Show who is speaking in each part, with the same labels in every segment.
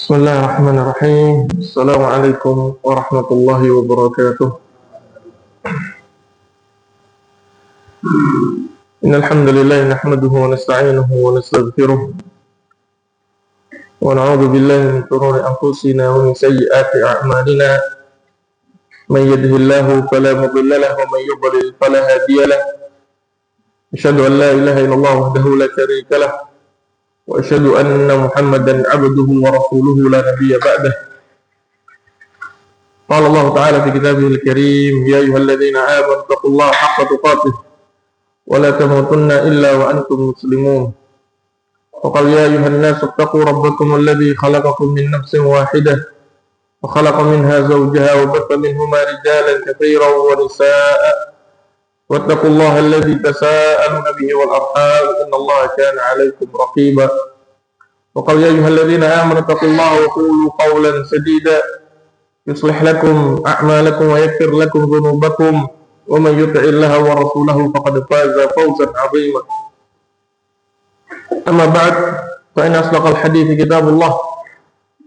Speaker 1: Bismillahirrahmanirrahim. Assalamualaikum warahmatullahi wabarakatuh. Innal hamdalillah nahmaduhu wa nasta'inuhu wa nastaghfiruh wa na'udzu billahi min shururi anfusina wa min sayyiati a'malina. Man yahdihillahu fala mudilla lahu wa man yudlil fala hadiya lahu. Asyhadu an la ilaha illallah wahdahu la syarika lahu wa asyhadu anna Muhammadan 'abduhu wa rasuluhu la nabiyya ba'dah. Qala Allah ta'ala fi kitabihil karim, ya ayyuhalladzina amanu taqullaha haqqa tuqatih wa la tamutunna illa wa antum muslimun. Wa qala ya ayyuhan nasu ittaqu rabbakum alladzi khalaqakum min nafsin wahidah wa khalaqa minha zawjaha wa batha minhuma rijalan katsiran wa nisaa'a. واتقوا الله الذي تساءلون به والأرحام إن الله كان عليكم رقيبا. وقال يا أيها الذين آمنوا اتقوا الله وقولوا قولا سديدا يصلح لكم أعمالكم ويغفر لكم ذنوبكم ومن يطع الله ورسوله فقد فاز فوزا عظيما. أما بعد فإن أصدق الحديث كتاب الله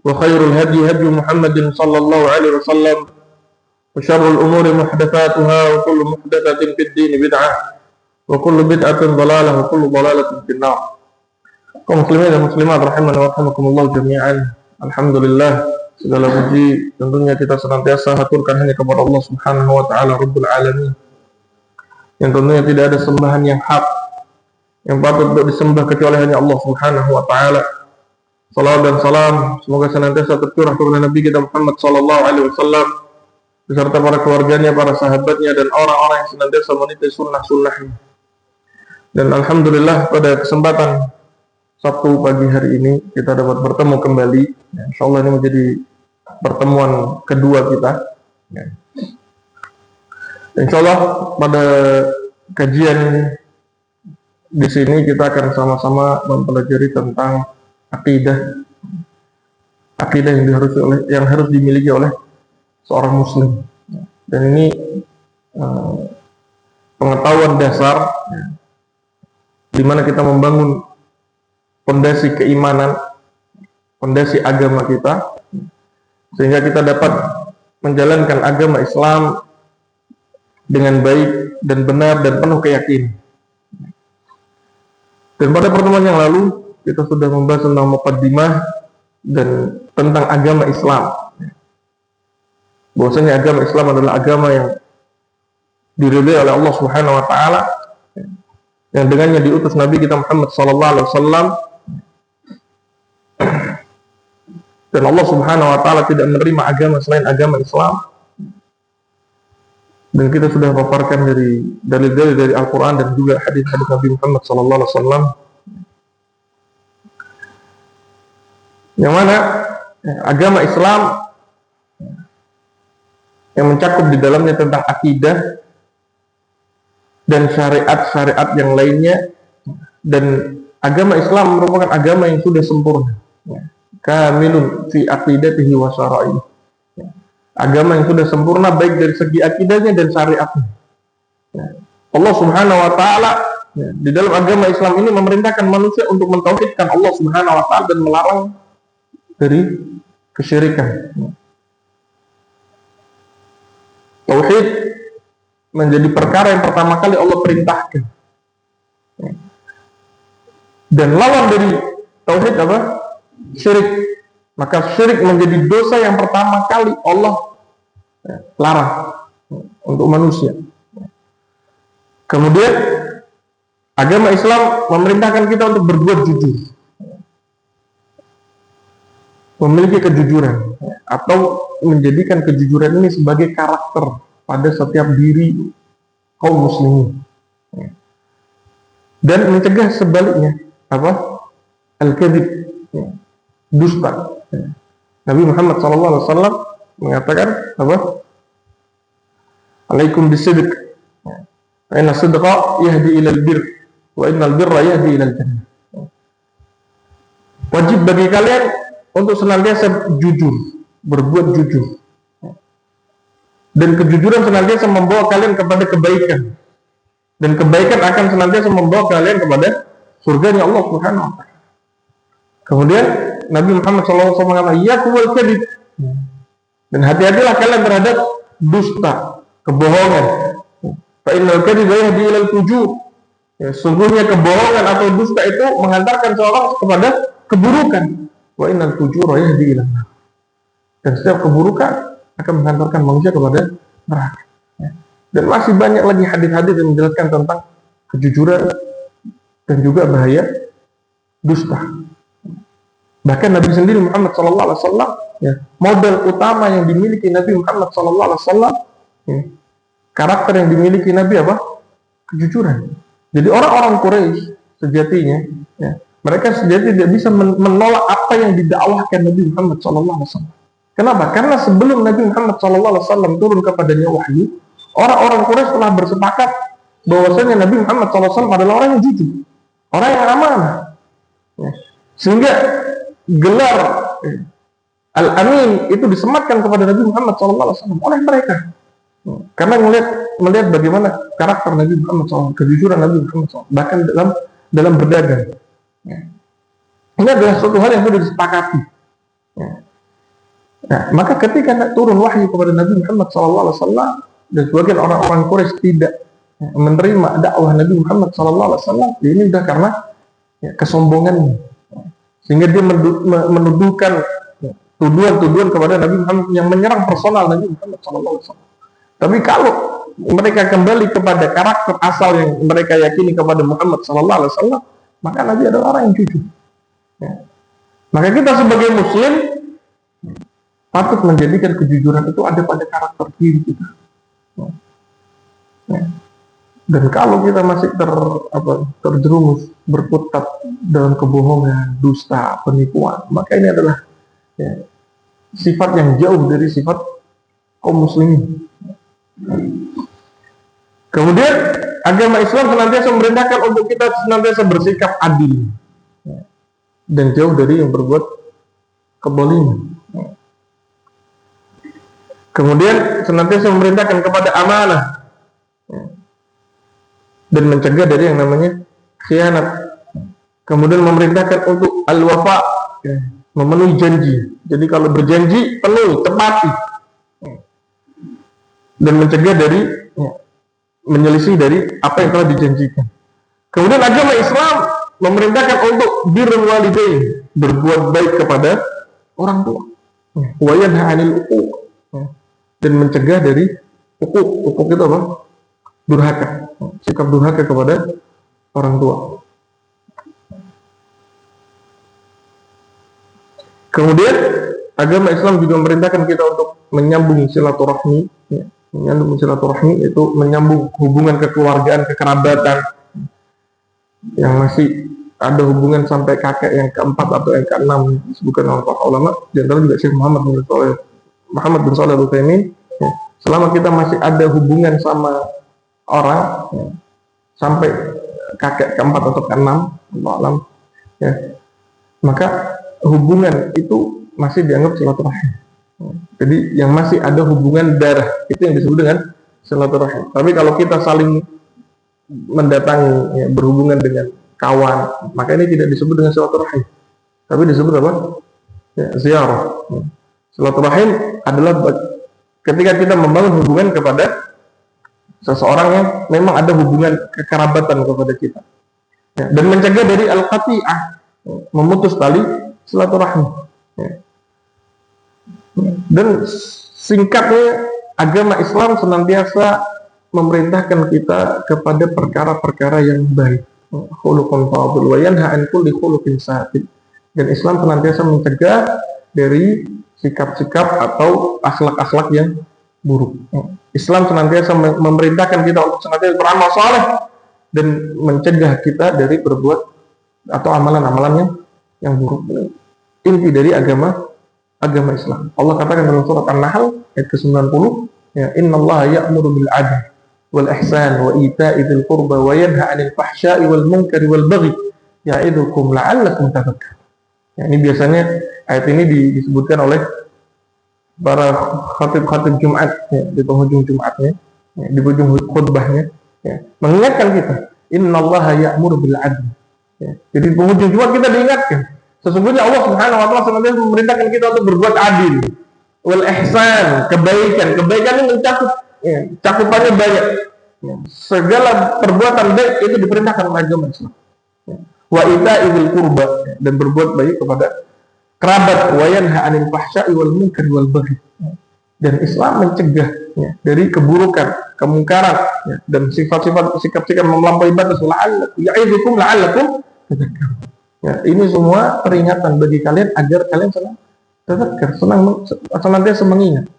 Speaker 1: وخير الهدي هدي محمد صلى الله عليه وسلم وشر الأمور محدثاتها وكل محدثة في الدين بدعة وكل بدعة ضلالة وكل ضلالة في النار. Kaum muslimin dan muslimat rahimani wa rahimakumullah jami'an. Alhamdulillah, segala puji tentunya kita senantiasa haturkan hanya kepada Allah Subhanahu wa taala Rabbul Alamin. Yang tentunya tidak ada sembahan yang hak yang patut untuk disembah kecuali hanya Allah Subhanahu wa taala. Salawat dan salam semoga senantiasa tercurah kepada Nabi kita Muhammad sallallahu alaihi wasallam beserta para keluarganya, para sahabatnya, dan orang-orang yang senantiasa meniti sunnah-sunnahnya. Dan alhamdulillah pada kesempatan Sabtu pagi hari ini kita dapat bertemu kembali. Insyaallah ini menjadi pertemuan kedua kita. Insyaallah pada kajian di sini kita akan sama-sama mempelajari tentang akidah yang harus dimiliki oleh seorang muslim, dan ini pengetahuan dasar di mana kita membangun fondasi keimanan, fondasi agama kita, sehingga kita dapat menjalankan agama Islam dengan baik dan benar dan penuh keyakinan. Dan pada pertemuan yang lalu kita sudah membahas tentang muqaddimah dan tentang agama Islam. Bahwasanya agama Islam adalah agama yang diridhai oleh Allah Subhanahu wa taala, yang dengannya diutus Nabi kita Muhammad sallallahu alaihi wasallam, dan Allah Subhanahu wa taala tidak menerima agama selain agama Islam. Dan kita sudah paparkan dari dalil-dalil dari Al-Qur'an dan juga hadis-hadis Nabi Muhammad sallallahu alaihi wasallam, yang mana agama Islam yang mencakup di dalamnya tentang akidah dan syariat-syariat yang lainnya, dan agama Islam merupakan agama yang sudah sempurna, kamilun fi aqidatihi wa syara'ihi, agama yang sudah sempurna baik dari segi akidahnya dan syariatnya. Allah Subhanahu wa taala di dalam agama Islam ini memerintahkan manusia untuk mentauhidkan Allah Subhanahu wa taala dan melarang dari kesyirikan. Tauhid menjadi perkara yang pertama kali Allah perintahkan. Dan lawan dari tauhid apa? Syirik. Maka syirik menjadi dosa yang pertama kali Allah larang untuk manusia. Kemudian agama Islam memerintahkan kita untuk berbuat jujur, memiliki kejujuran, atau menjadikan kejujuran ini sebagai karakter pada setiap diri kaum muslimin, dan mencegah sebaliknya apa? Al-kadzib, dusta. Nabi Muhammad SAW mengatakan apa? Alaikum bisidq, fa inna sidqa yahdi ilal birr wa innal birra yahdi ilal jannah. Wajib bagi kalian untuk senantiasa jujur, berbuat jujur, dan kejujuran senantiasa membawa kalian kepada kebaikan, dan kebaikan akan senantiasa membawa kalian kepada surganya Allah Subhanahu wa taala. Kemudian Nabi Muhammad SAW mengatakan, "Yakuwal kadhib." Dan hati-hatilah kalian terhadap dusta, kebohongan. Fa innal kadhiba yahdi ilal fujur. Ya, sungguhnya kebohongan atau dusta itu menghantarkan seorang kepada keburukan. Wa innal fujura yahdi ilal nar. Dan setiap keburukan akan menghantarkan manusia kepada neraka. Ya. Dan masih banyak lagi hadis-hadis yang menjelaskan tentang kejujuran dan juga bahaya dusta. Bahkan Nabi sendiri Muhammad SAW, ya, model utama yang dimiliki Nabi Muhammad SAW, ya, karakter yang dimiliki Nabi apa? Kejujuran. Jadi orang-orang Quraisy sejatinya, ya, mereka sejatinya tidak bisa menolak apa yang didakwahkan Nabi Muhammad SAW. Kenapa? Karena sebelum Nabi Muhammad SAW turun kepadanya wahyu, orang-orang Quraisy telah bersepakat bahwasanya Nabi Muhammad SAW adalah orang yang jujur, orang yang amanah. Ya. Sehingga gelar Al-Amin itu disematkan kepada Nabi Muhammad SAW oleh mereka. Karena melihat bagaimana karakter Nabi Muhammad SAW, kejujuran Nabi Muhammad SAW, bahkan dalam berdagang. Ya. Ini adalah suatu hal yang sudah disepakati. Ya. Nah, maka ketika turun wahyu kepada Nabi Muhammad SAW dan sebagian orang-orang Quraisy tidak menerima dakwah Nabi Muhammad SAW, ini sudah karena kesombongan, sehingga dia menuduhkan tuduhan-tuduhan kepada Nabi Muhammad yang menyerang personal Nabi Muhammad SAW. Tapi kalau mereka kembali kepada karakter asal yang mereka yakini kepada Muhammad SAW, maka Nabi adalah orang yang jujur. Ya. Maka kita sebagai Muslim patut menjadikan kejujuran itu ada pada karakter diri kita. Ya. Dan kalau kita masih terjerumus berkutat dalam kebohongan, dusta, penipuan, maka ini adalah, ya, sifat yang jauh dari sifat kaum muslimin. Kemudian agama Islam senantiasa memerintahkan untuk kita senantiasa bersikap adil, ya, dan jauh dari yang berbuat keboliman. Ya. Kemudian senantiasa memerintahkan kepada amanah, ya, dan mencegah dari yang namanya khianat. Kemudian memerintahkan untuk al-wafa, ya, memenuhi janji. Jadi kalau berjanji penuhi, tepati, dan mencegah dari, ya, menyelisih dari apa yang telah dijanjikan. Kemudian agama Islam memerintahkan untuk birrul walidain, berbuat baik kepada orang tua, wa yanha 'anil uquq, dan mencegah dari uquq. Uquq itu apa? Durhaka, sikap durhaka kepada orang tua. Kemudian agama Islam juga memerintahkan kita untuk menyambung silaturahmi, ya. Menyambung silaturahmi itu menyambung hubungan kekeluargaan, kekerabatan yang masih ada hubungan sampai kakek yang keempat atau yang keenam disebutkan oleh para ulama, di antara juga Syekh Muhammad bin Shalih Al-Utsaimin. Ya. Selama kita masih ada hubungan sama orang, ya, sampai kakek keempat atau keenam, Allah alam, ya, maka hubungan itu masih dianggap silaturahim. Jadi yang masih ada hubungan darah itu yang disebut dengan silaturahim. Tapi kalau kita saling mendatangi, ya, berhubungan dengan kawan, maka ini tidak disebut dengan silaturahim, tapi disebut apa? Ya, ziarah. Silaturahim adalah ketika kita membangun hubungan kepada seseorang yang memang ada hubungan kekerabatan kepada kita, ya, dan mencegah dari al-qati'ah, ya, memutus tali silaturahmi. Ya. Dan singkatnya, agama Islam senantiasa memerintahkan kita kepada perkara-perkara yang baik, khuluqun fadil wa yanha 'an kulli khuluqin satin. Dan Islam senantiasa mencegah dari sikap-sikap atau akhlak-akhlak yang buruk. Islam senantiasa memerintahkan kita untuk senantiasa beramal saleh dan mencegah kita dari berbuat atau amalan-amalan yang buruk. Inti dari agama Islam. Allah katakan dalam surat An-Nahl ayat ke-90, ya, innallaha ya'muru bil 'adli wal ihsan wa ita'i dzil qurba wa yanha 'anil fahsya'i wal munkari wal baghi ya'idukum la'allakum tadhakkarun. Ya, ini biasanya ayat ini disebutkan oleh para khatib Jumat, ya, di penghujung Jumatnya, ya, di ujung khutbahnya, ya, mengingatkan kita, innallaha ya'muru bil 'adli. Ya, jadi di penghujung Jumat kita diingatkan, Sesungguhnya Allah Subhanahu wa taala senantiasa memerintahkan kita untuk berbuat adil, wal ihsan, kebaikan. Kebaikan ini mencakup cakupannya banyak. Segala perbuatan baik itu diperintahkan oleh agama Islam. Wa ita'il qurba, dan berbuat baik kepada kerabat, wa yanha 'anil fahsya'i wal munkari wal baghi. Dan Islam mencegah dari keburukan, kemungkaran, dan sifat-sifat sikap-sikap melampaui batas. Ya'idukum la'allakum tadhakkarun. Ini semua peringatan bagi kalian agar kalian senantiasa mengingat.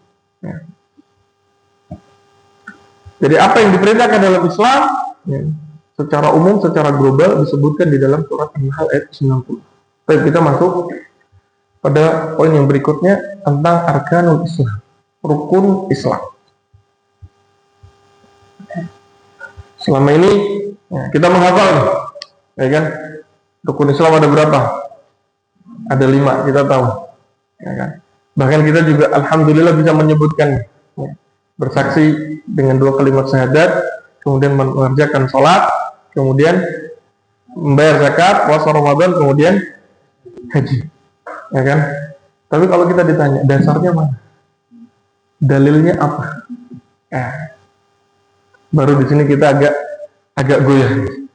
Speaker 1: Jadi apa yang diperintahkan dalam Islam secara umum, secara global disebutkan di dalam surat An-Nahl ayat 90. Baik, kita masuk pada poin yang berikutnya tentang arkanul Islam, rukun Islam. Selama ini kita menghafal, ya kan? Rukun Islam ada berapa? Ada 5, kita tahu, ya kan? Bahkan kita juga alhamdulillah bisa menyebutkan, bersaksi dengan 2 kalimat syahadat, kemudian mengerjakan sholat, kemudian membayar zakat, puasa Ramadan, kemudian haji, ya kan? Tapi kalau kita ditanya dasarnya mana, dalilnya apa, baru di sini kita agak goyah,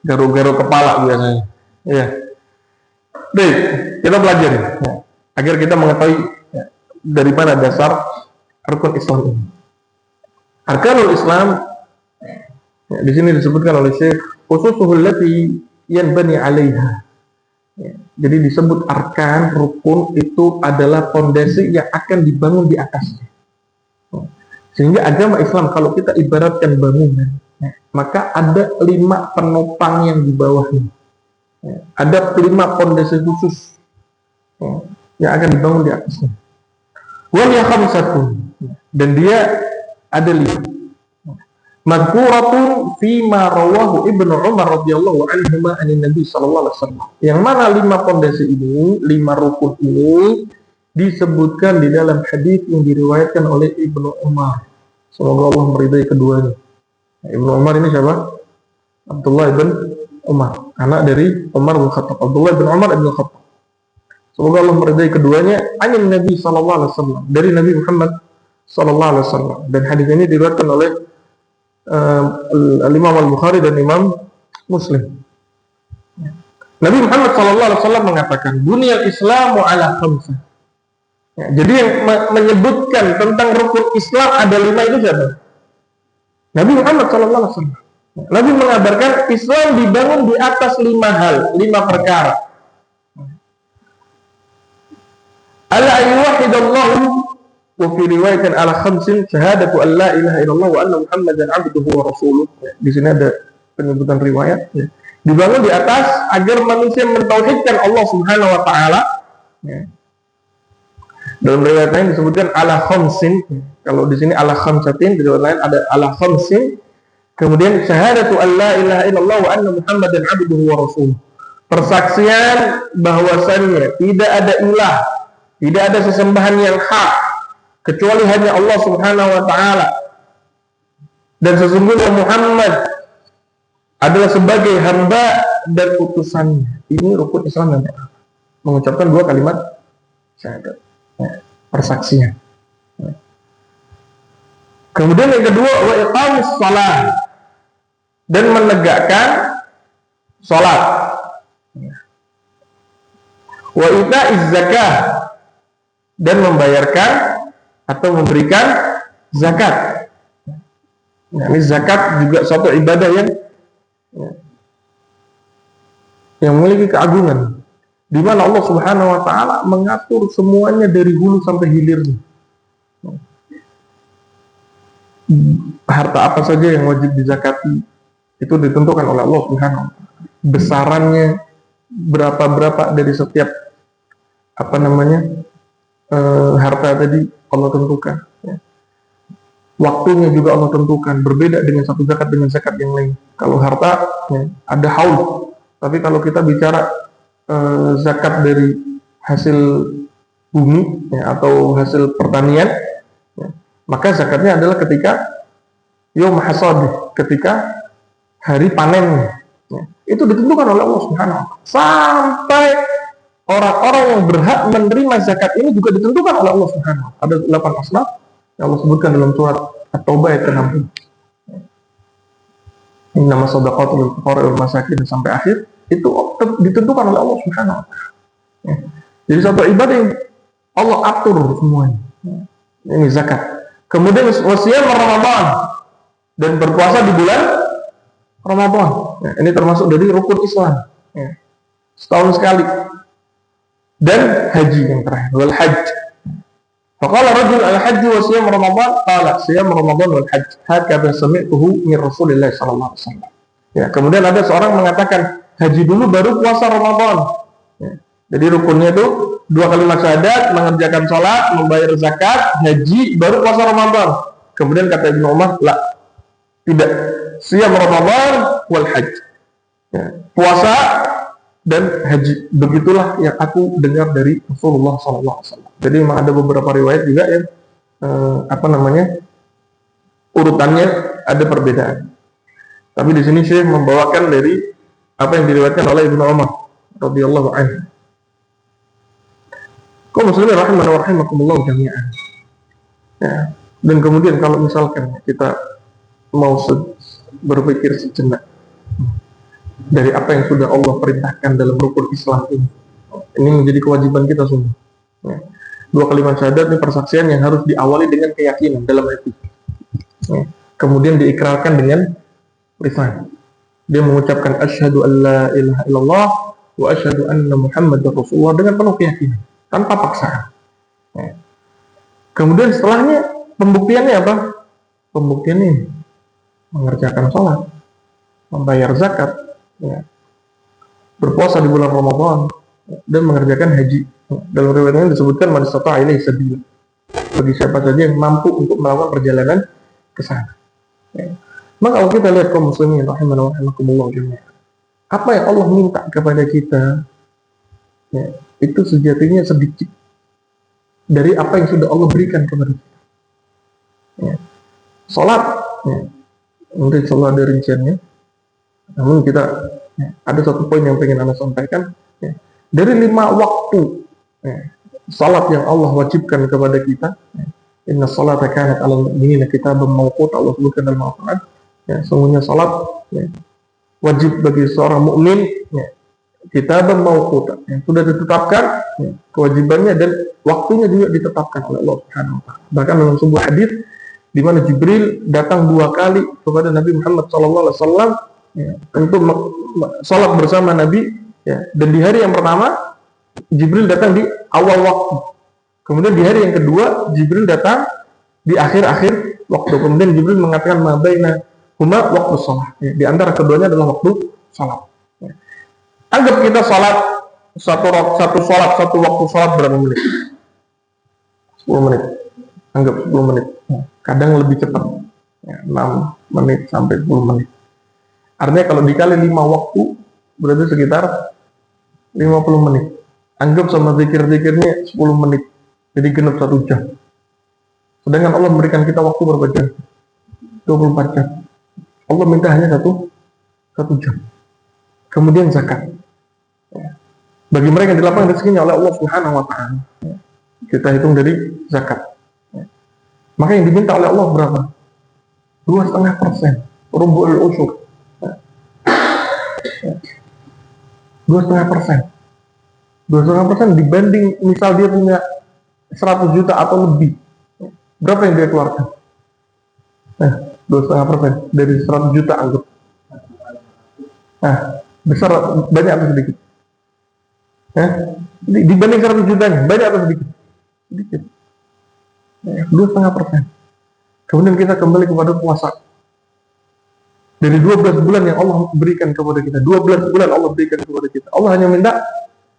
Speaker 1: garuk-garuk kepala biasanya, ya. Baik, kita pelajari agar kita mengetahui dari mana dasar rukun Islam ini. Arkanul Islam di sini disebutkan oleh Syekh khususuhul lati yanbani 'alaiha. Jadi disebut arkan, rukun itu adalah fondasi yang akan dibangun di atasnya. Sehingga agama Islam kalau kita ibaratkan bangunan, maka ada 5 penopang yang di bawahnya. Ada 5 fondasi khusus yang akan dibangun di atasnya. Wal khamsatun, dan dia ada 5. Madhkuratun fima rawahu Ibnu Umar radhiyallahu anhuma anin Nabi sallallahu alaihi wasallam. Yang mana 5 fondasi ini, 5 rukun ini disebutkan di dalam hadis yang diriwayatkan oleh Ibnu Umar. Semoga Allah meridai keduanya. Ibnu Umar ini siapa? Abdullah bin Umar, anak dari Umar bin Khattab. Abdullah bin Umar bin Khattab. Semoga Allah meridai keduanya. Anin Nabi sallallahu alaihi wasallam, dari Nabi Muhammad sallallahu alaihi wasallam. Dan hadis ini diriwayatkan oleh Imam Al-Bukhari dan Imam Muslim. Nabi Muhammad sallallahu alaihi wasallam mengatakan, "Bunyal Islamu ala khamsah." Jadi yang menyebutkan tentang rukun Islam ada 5 itu siapa? Nabi Muhammad sallallahu alaihi wasallam. Nabi mengabarkan Islam dibangun di atas 5 hal, 5 perkara. Ala ayyuhidallahu, wa fi riwayatin ala khamsin, syahadatu an la ilaha illallah wa anna Muhammadan abduhu wa rasuluh. Di sini ada penyebutan riwayat. Dibangun di atas agar manusia mentauhidkan Allah Subhanahu wa taala. Dalam riwayat lain disebutkan ala khamsin. Kalau di sini ala khamsatin, di riwayat lain ada ala khamsin. Kemudian syahadatu an la ilaha illallah wa anna Muhammadan abduhu wa rasuluh. Persaksian bahwasannya tidak ada ilah, tidak ada sesembahan yang hak kecuali hanya Allah Subhanahu wa taala, dan sesungguhnya Muhammad adalah sebagai hamba dan utusannya. Ini rukun Islam yang pertama, mengucapkan 2 kalimat syahadat, persaksian. Kemudian yang kedua, wa iqamis shalah, dan menegakkan salat. Wa ita'iz zakah, dan membayarkan atau memberikan zakat. Ini zakat juga suatu ibadah yang memiliki keagungan, di mana Allah Subhanahu wa taala mengatur semuanya dari hulu sampai hilirnya. Harta apa saja yang wajib dizakati itu ditentukan oleh Allah Subhanahu wa taala. Besarannya berapa dari setiap harta tadi Allah tentukan. Waktunya juga Allah tentukan. Berbeda dengan satu zakat dengan zakat yang lain. Kalau harta ada haul, tapi kalau kita bicara zakat dari hasil bumi atau hasil pertanian, maka zakatnya adalah ketika yaum hasad, ketika hari panennya. Itu ditentukan oleh Allah Subhanahu wa taala. Sampai orang-orang yang berhak menerima zakat ini juga ditentukan oleh Allah Subhanahu wa taala. Ada 8 asnaf yang Allah sebutkan dalam surat At-Taubah ayat ke-60. Innama shadaqatu lil fuqara wal masakin sampai akhir, itu ditentukan oleh Allah Subhanahu wa taala. Jadi satu ibadah yang Allah atur semuanya. Ini zakat. Kemudian wasiyam Ramadan dan berpuasa di bulan Ramadan. Ini termasuk dari rukun Islam. Setahun sekali. Dan haji yang terakhir, wal hajj. Faqala rajul al-hajj wa siyam Ramadan, qala siyam Ramadan wal hajj. Hakadha sami'tuhu min Rasulillah sallallahu alaihi wasallam. Ya, kemudian ada seorang mengatakan haji dulu baru puasa Ramadan. Ya. Jadi rukunnya itu 2 kalimat syahadat, mengerjakan sholat, membayar zakat, haji, baru puasa Ramadan. Kemudian kata Ibnu Umar, la, tidak, siyam Ramadan wal hajj. Ya. Puasa dan haji, begitulah yang aku dengar dari Rasulullah SAW. Jadi memang ada beberapa riwayat juga yang urutannya ada perbedaan. Tapi di sini Syekh membawakan dari apa yang diriwayatkan oleh Ibnu Umar radhiyallahu anhu. Kaum muslimin rahimani wa rahimakumullah jami'an. Ya. Dan kemudian kalau misalkan kita mau berpikir sejenak dari apa yang sudah Allah perintahkan dalam rukun Islam ini menjadi kewajiban kita semua. Ya. 2 kalimat syahadat ini persaksian yang harus diawali dengan keyakinan dalam hati. Ya. Kemudian diikrarkan dengan lisan. Dia mengucapkan asyhadu an la ilaha illallah wa asyhadu anna Muhammadar Rasulullah dengan penuh keyakinan, tanpa paksaan. Ya. Kemudian setelahnya pembuktiannya apa? Pembuktiannya mengerjakan sholat, membayar zakat, ya, berpuasa di bulan Ramadan, dan mengerjakan haji. Dalam riwayat ini disebutkan man istata'a ilaihi sabila, bagi siapa saja yang mampu untuk melakukan perjalanan ke sana. Ya. Maka kalau kita lihat kaum muslimin rahimani wa rahimakumullah jami'an, apa yang Allah minta kepada kita, ya, itu sejatinya sedikit dari apa yang sudah Allah berikan kepada kita. Ya. Salat, ya, mungkin salat ada rinciannya. Namun kita ada satu poin yang ingin Anda sampaikan, ya. Dari 5 waktu ya, salat yang Allah wajibkan kepada kita, ya. Inna salata kanat 'alal mu'minina kitaban mawquta, Allah sebutkan dalam Al-Qur'an, ya, sungguhnya salat, ya, wajib bagi seorang mukmin, ya, kitaban mawquta, yang sudah ditetapkan, ya, kewajibannya dan waktunya juga ditetapkan oleh Allah Subhanahu wa taala. Bahkan dalam sebuah hadis di mana Jibril datang 2 kali kepada Nabi Muhammad SAW, ya, untuk salat bersama Nabi, ya, dan di hari yang pertama Jibril datang di awal waktu, kemudian di hari yang kedua Jibril datang di akhir-akhir waktu, kemudian Jibril mengatakan ma baina huma waktu salat, ya, di antara keduanya adalah waktu salat. Ya. Anggap kita salat satu waktu salat berapa menit? 10 menit. Anggap 10 menit. Ya. Kadang lebih cepat, ya, 6 menit sampai 10 menit. Artinya kalau dikali 5 waktu berarti sekitar 50 menit. Anggap sama zikir-zikirnya 10 menit, jadi genap 1 jam. Sedangkan Allah memberikan kita waktu berapa jam? 24 jam. Allah minta hanya satu jam. Kemudian zakat, ya, bagi mereka yang di lapangan rezekinya oleh Allah Subhanahu wa taala, ya, kita hitung dari zakat, ya. Maka yang diminta oleh Allah berapa? 2,5%, rubu'ul usyur, ya. 2,5%. 2,5% dibanding misal dia punya 100 juta atau lebih, berapa yang dia keluarkan? 2,5% dari 100 juta anggap. Nah, besar, banyak atau sedikit? Dibanding 100 jutanya, banyak atau sedikit? Sedikit. 2,5%. Kemudian kita kembali kepada puasa. Dari 12 bulan yang Allah berikan kepada kita, 12 bulan Allah berikan kepada kita, Allah hanya minta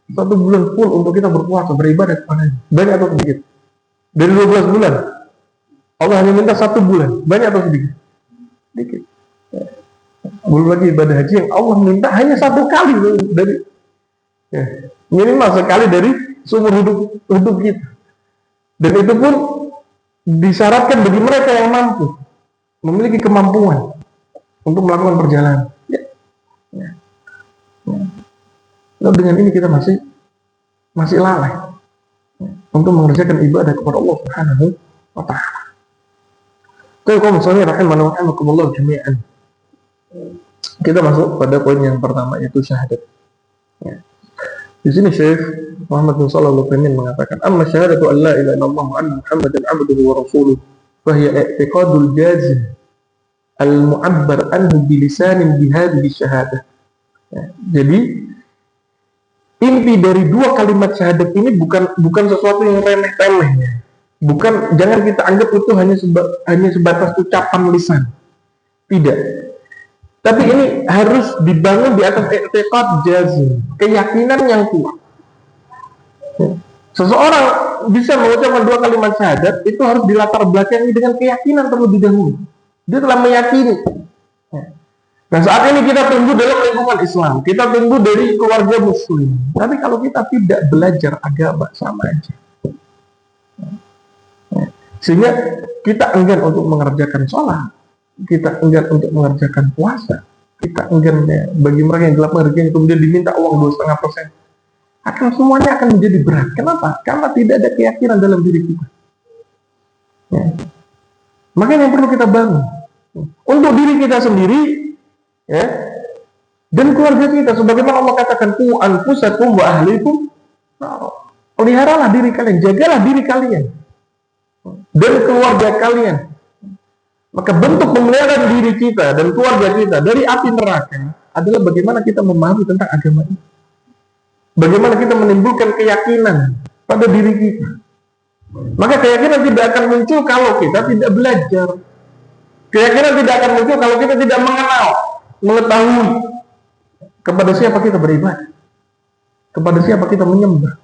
Speaker 1: 1 bulan full untuk kita berpuasa, beribadah kepadanya. Banyak atau sedikit? Dari 12 bulan Allah hanya minta 1 bulan, banyak atau sedikit? Sedikit. Belum lagi ibadah haji yang Allah minta hanya 1 kali dari, ya, minimal sekali dari seumur hidup kita. Dan itu pun disyaratkan bagi mereka yang mampu, memiliki kemampuan untuk melakukan perjalanan. Ya. Ya. Ya. Lalu dengan ini kita masih masih lalai untuk mengerjakan ibadah kepada Allah Subhanahu wa taala. Tapi kalau misalnya rahimakumullah jami'an, kita masuk pada poin yang pertama, yaitu syahadat. Ya. Di sini Syekh Muhammad bin Shalih Al-Utsaimin mengatakan, "Amma syahadatu an la ilaha illallah wa anna Muhammadan 'abduhu wa rasuluhu, fa hiya i'tiqadul jazim al-mu'abbar anhu bi lisanin bi hadhihi syahadah." Ya. Jadi inti dari dua kalimat syahadat ini bukan sesuatu yang remeh-temeh. Ya. Bukan, jangan kita anggap itu hanya sebatas ucapan lisan. Tidak. Tapi ini harus dibangun di atas i'tiqad jazim, keyakinan yang kuat. Seseorang bisa mengucapkan dua kalimat syahadat itu harus dilatar belakangi dengan keyakinan terlebih dahulu. Dia telah meyakini. Nah, saat ini kita tumbuh dalam lingkungan Islam, kita tumbuh dari keluarga Muslim. Tapi kalau kita tidak belajar agama, sama aja. Sehingga kita enggan untuk mengerjakan sholat, kita enggan untuk mengerjakan puasa, kita enggan bagi mereka yang gelap mengerjakan kemudian diminta uang 2,5%, akan semuanya akan menjadi berat. Kenapa? Karena tidak ada keyakinan dalam diri kita. Ya. Makanya yang perlu kita bangun untuk diri kita sendiri, ya, dan keluarga kita. Sebagaimana Allah katakan, "Qu anfusakum wa ahlikum." Peliharalah diri kalian, jagalah diri kalian dan keluarga kalian. Maka bentuk pemeliharaan diri kita dan keluarga kita dari api neraka adalah bagaimana kita memahami tentang agama ini. Bagaimana kita menimbulkan keyakinan pada diri kita. Maka keyakinan tidak akan muncul kalau kita tidak belajar. Keyakinan tidak akan muncul kalau kita tidak mengetahui kepada siapa kita beribadah, kepada siapa kita menyembah.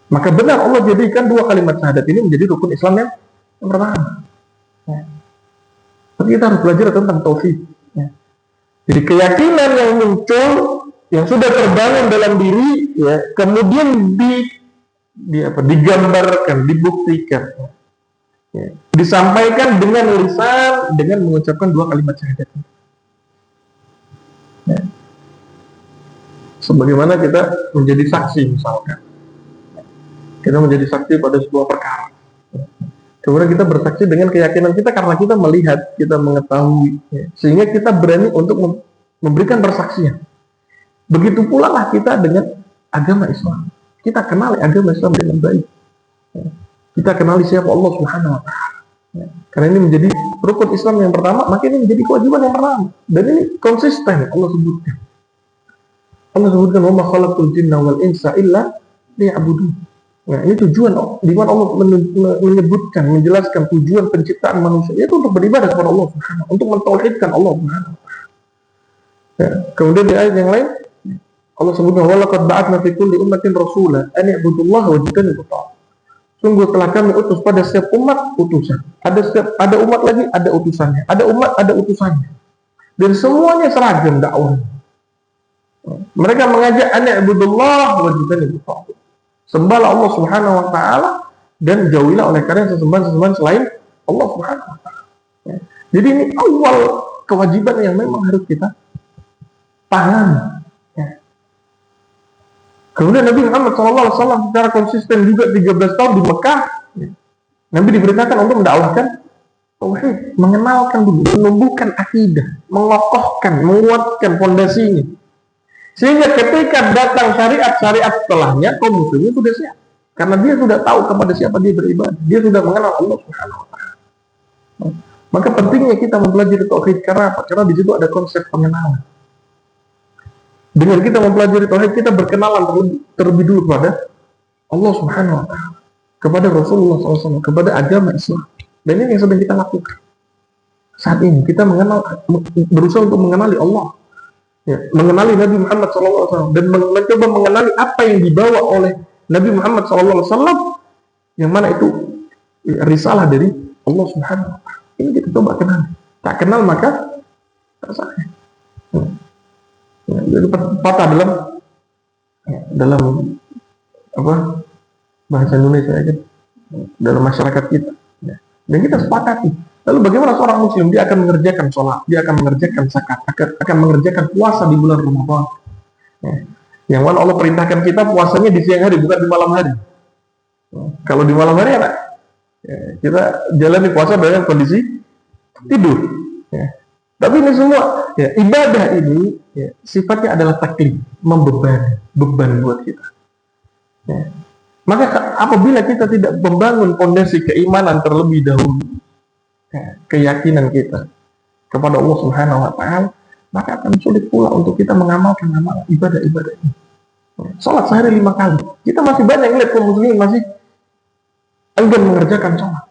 Speaker 1: Maka benar Allah jadikan dua kalimat syahadat ini menjadi rukun Islam yang pertama. Tapi kita harus belajar tentang tauhid. Jadi keyakinan yang muncul, yang sudah terbangun dalam diri, ya, kemudian digambarkan, dibuktikan, ya, disampaikan dengan lisan, dengan mengucapkan dua kalimat syahadat. Ya. Sebagaimana kita menjadi saksi, misalkan kita menjadi saksi pada sebuah perkara, kemudian kita bersaksi dengan keyakinan kita karena kita melihat, kita mengetahui, ya, sehingga kita berani untuk memberikan persaksian. Begitu pula lah kita dengan agama Islam. Kita kenali agama Islam dengan baik. Ya. Kita kenali siapa Allah Subhanahu wa taala. Ya. Karena ini menjadi rukun Islam yang pertama, maka ini menjadi kewajiban yang pertama. Dan ini konsisten Allah sebutkan. Allah sebutkan, "Wa ma khalaqtul jinna wal insa illa liya'budun." Nah, ini tujuan di mana Allah menyebutkan, menjelaskan tujuan penciptaan manusia itu untuk beribadah kepada Allah Subhanahu, untuk mentauhidkan Allah Subhanahu. Ya, kemudian di ayat yang lain Allah sebutkan, "Wa laqad ba'atsna fi kulli ummatin rasula an i'budullaha wajtanibut taghut." Sungguh telah kami utus pada setiap umat utusan. Ada umat lagi ada utusannya. Ada umat ada utusannya. Dan semuanya seragam dakwah. Mereka mengajak an i'budullaha wajtanibut taghut. Sembahlah Allah Subhanahu wa taala dan jauhilah oleh kalian sesembahan-sesembahan selain Allah Subhanahu wa taala. Ya. Jadi ini awal kewajiban yang memang harus kita pahami. Ya. Kemudian Nabi Muhammad SAW secara konsisten juga 13 tahun di Mekah. Ya. Nabi diberitakan untuk mendakwahkan tauhid, mengenalkan dulu, menumbuhkan akidah, mengokohkan, menguatkan fondasinya. Sehingga ketika datang syariat-syariat setelahnya, kaum muslimin sudah siap. Karena dia sudah tahu kepada siapa dia beribadah. Dia sudah mengenal Allah Subhanahu wa taala. Maka pentingnya kita mempelajari tauhid, karena apa? Karena di situ ada konsep pengenalan. Dengan kita mempelajari tauhid, kita berkenalan terlebih dulu kepada Allah Subhanahu wa taala, kepada Rasulullah SAW, kepada agama Islam. Dan ini yang sedang kita lakukan. Saat ini kita berusaha untuk mengenali Allah. Ya, mengenali Nabi Muhammad SAW dan mencoba mengenali apa yang dibawa oleh Nabi Muhammad SAW, yang mana itu risalah dari Allah Subhanahu wa taala. Ini kita coba kenal. Tak kenal maka tak sayang. Ya, jadi patah dalam apa bahasa Indonesia aja, dalam masyarakat kita. Ya. Dan kita sepakati. Lalu bagaimana seorang muslim? Dia akan mengerjakan sholat, dia akan mengerjakan zakat, akan mengerjakan puasa di bulan Ramadan. Ya. Yang mana Allah perintahkan kita puasanya di siang hari, bukan di malam hari. Kalau di malam hari enak, kita jalani puasa dengan kondisi tidur. Tapi ini semua ibadah ini sifatnya adalah taklif, membebani, beban buat kita. Maka apabila kita tidak membangun fondasi keimanan terlebih dahulu, keyakinan kita kepada Allah Subhanahu wa Ta'ala, maka akan sulit pula untuk kita mengamalkan amal ibadah-ibadah ini. Sholat sehari 5 kali, kita masih banyak lihat kaum muslimin masih enggan mengerjakan sholat.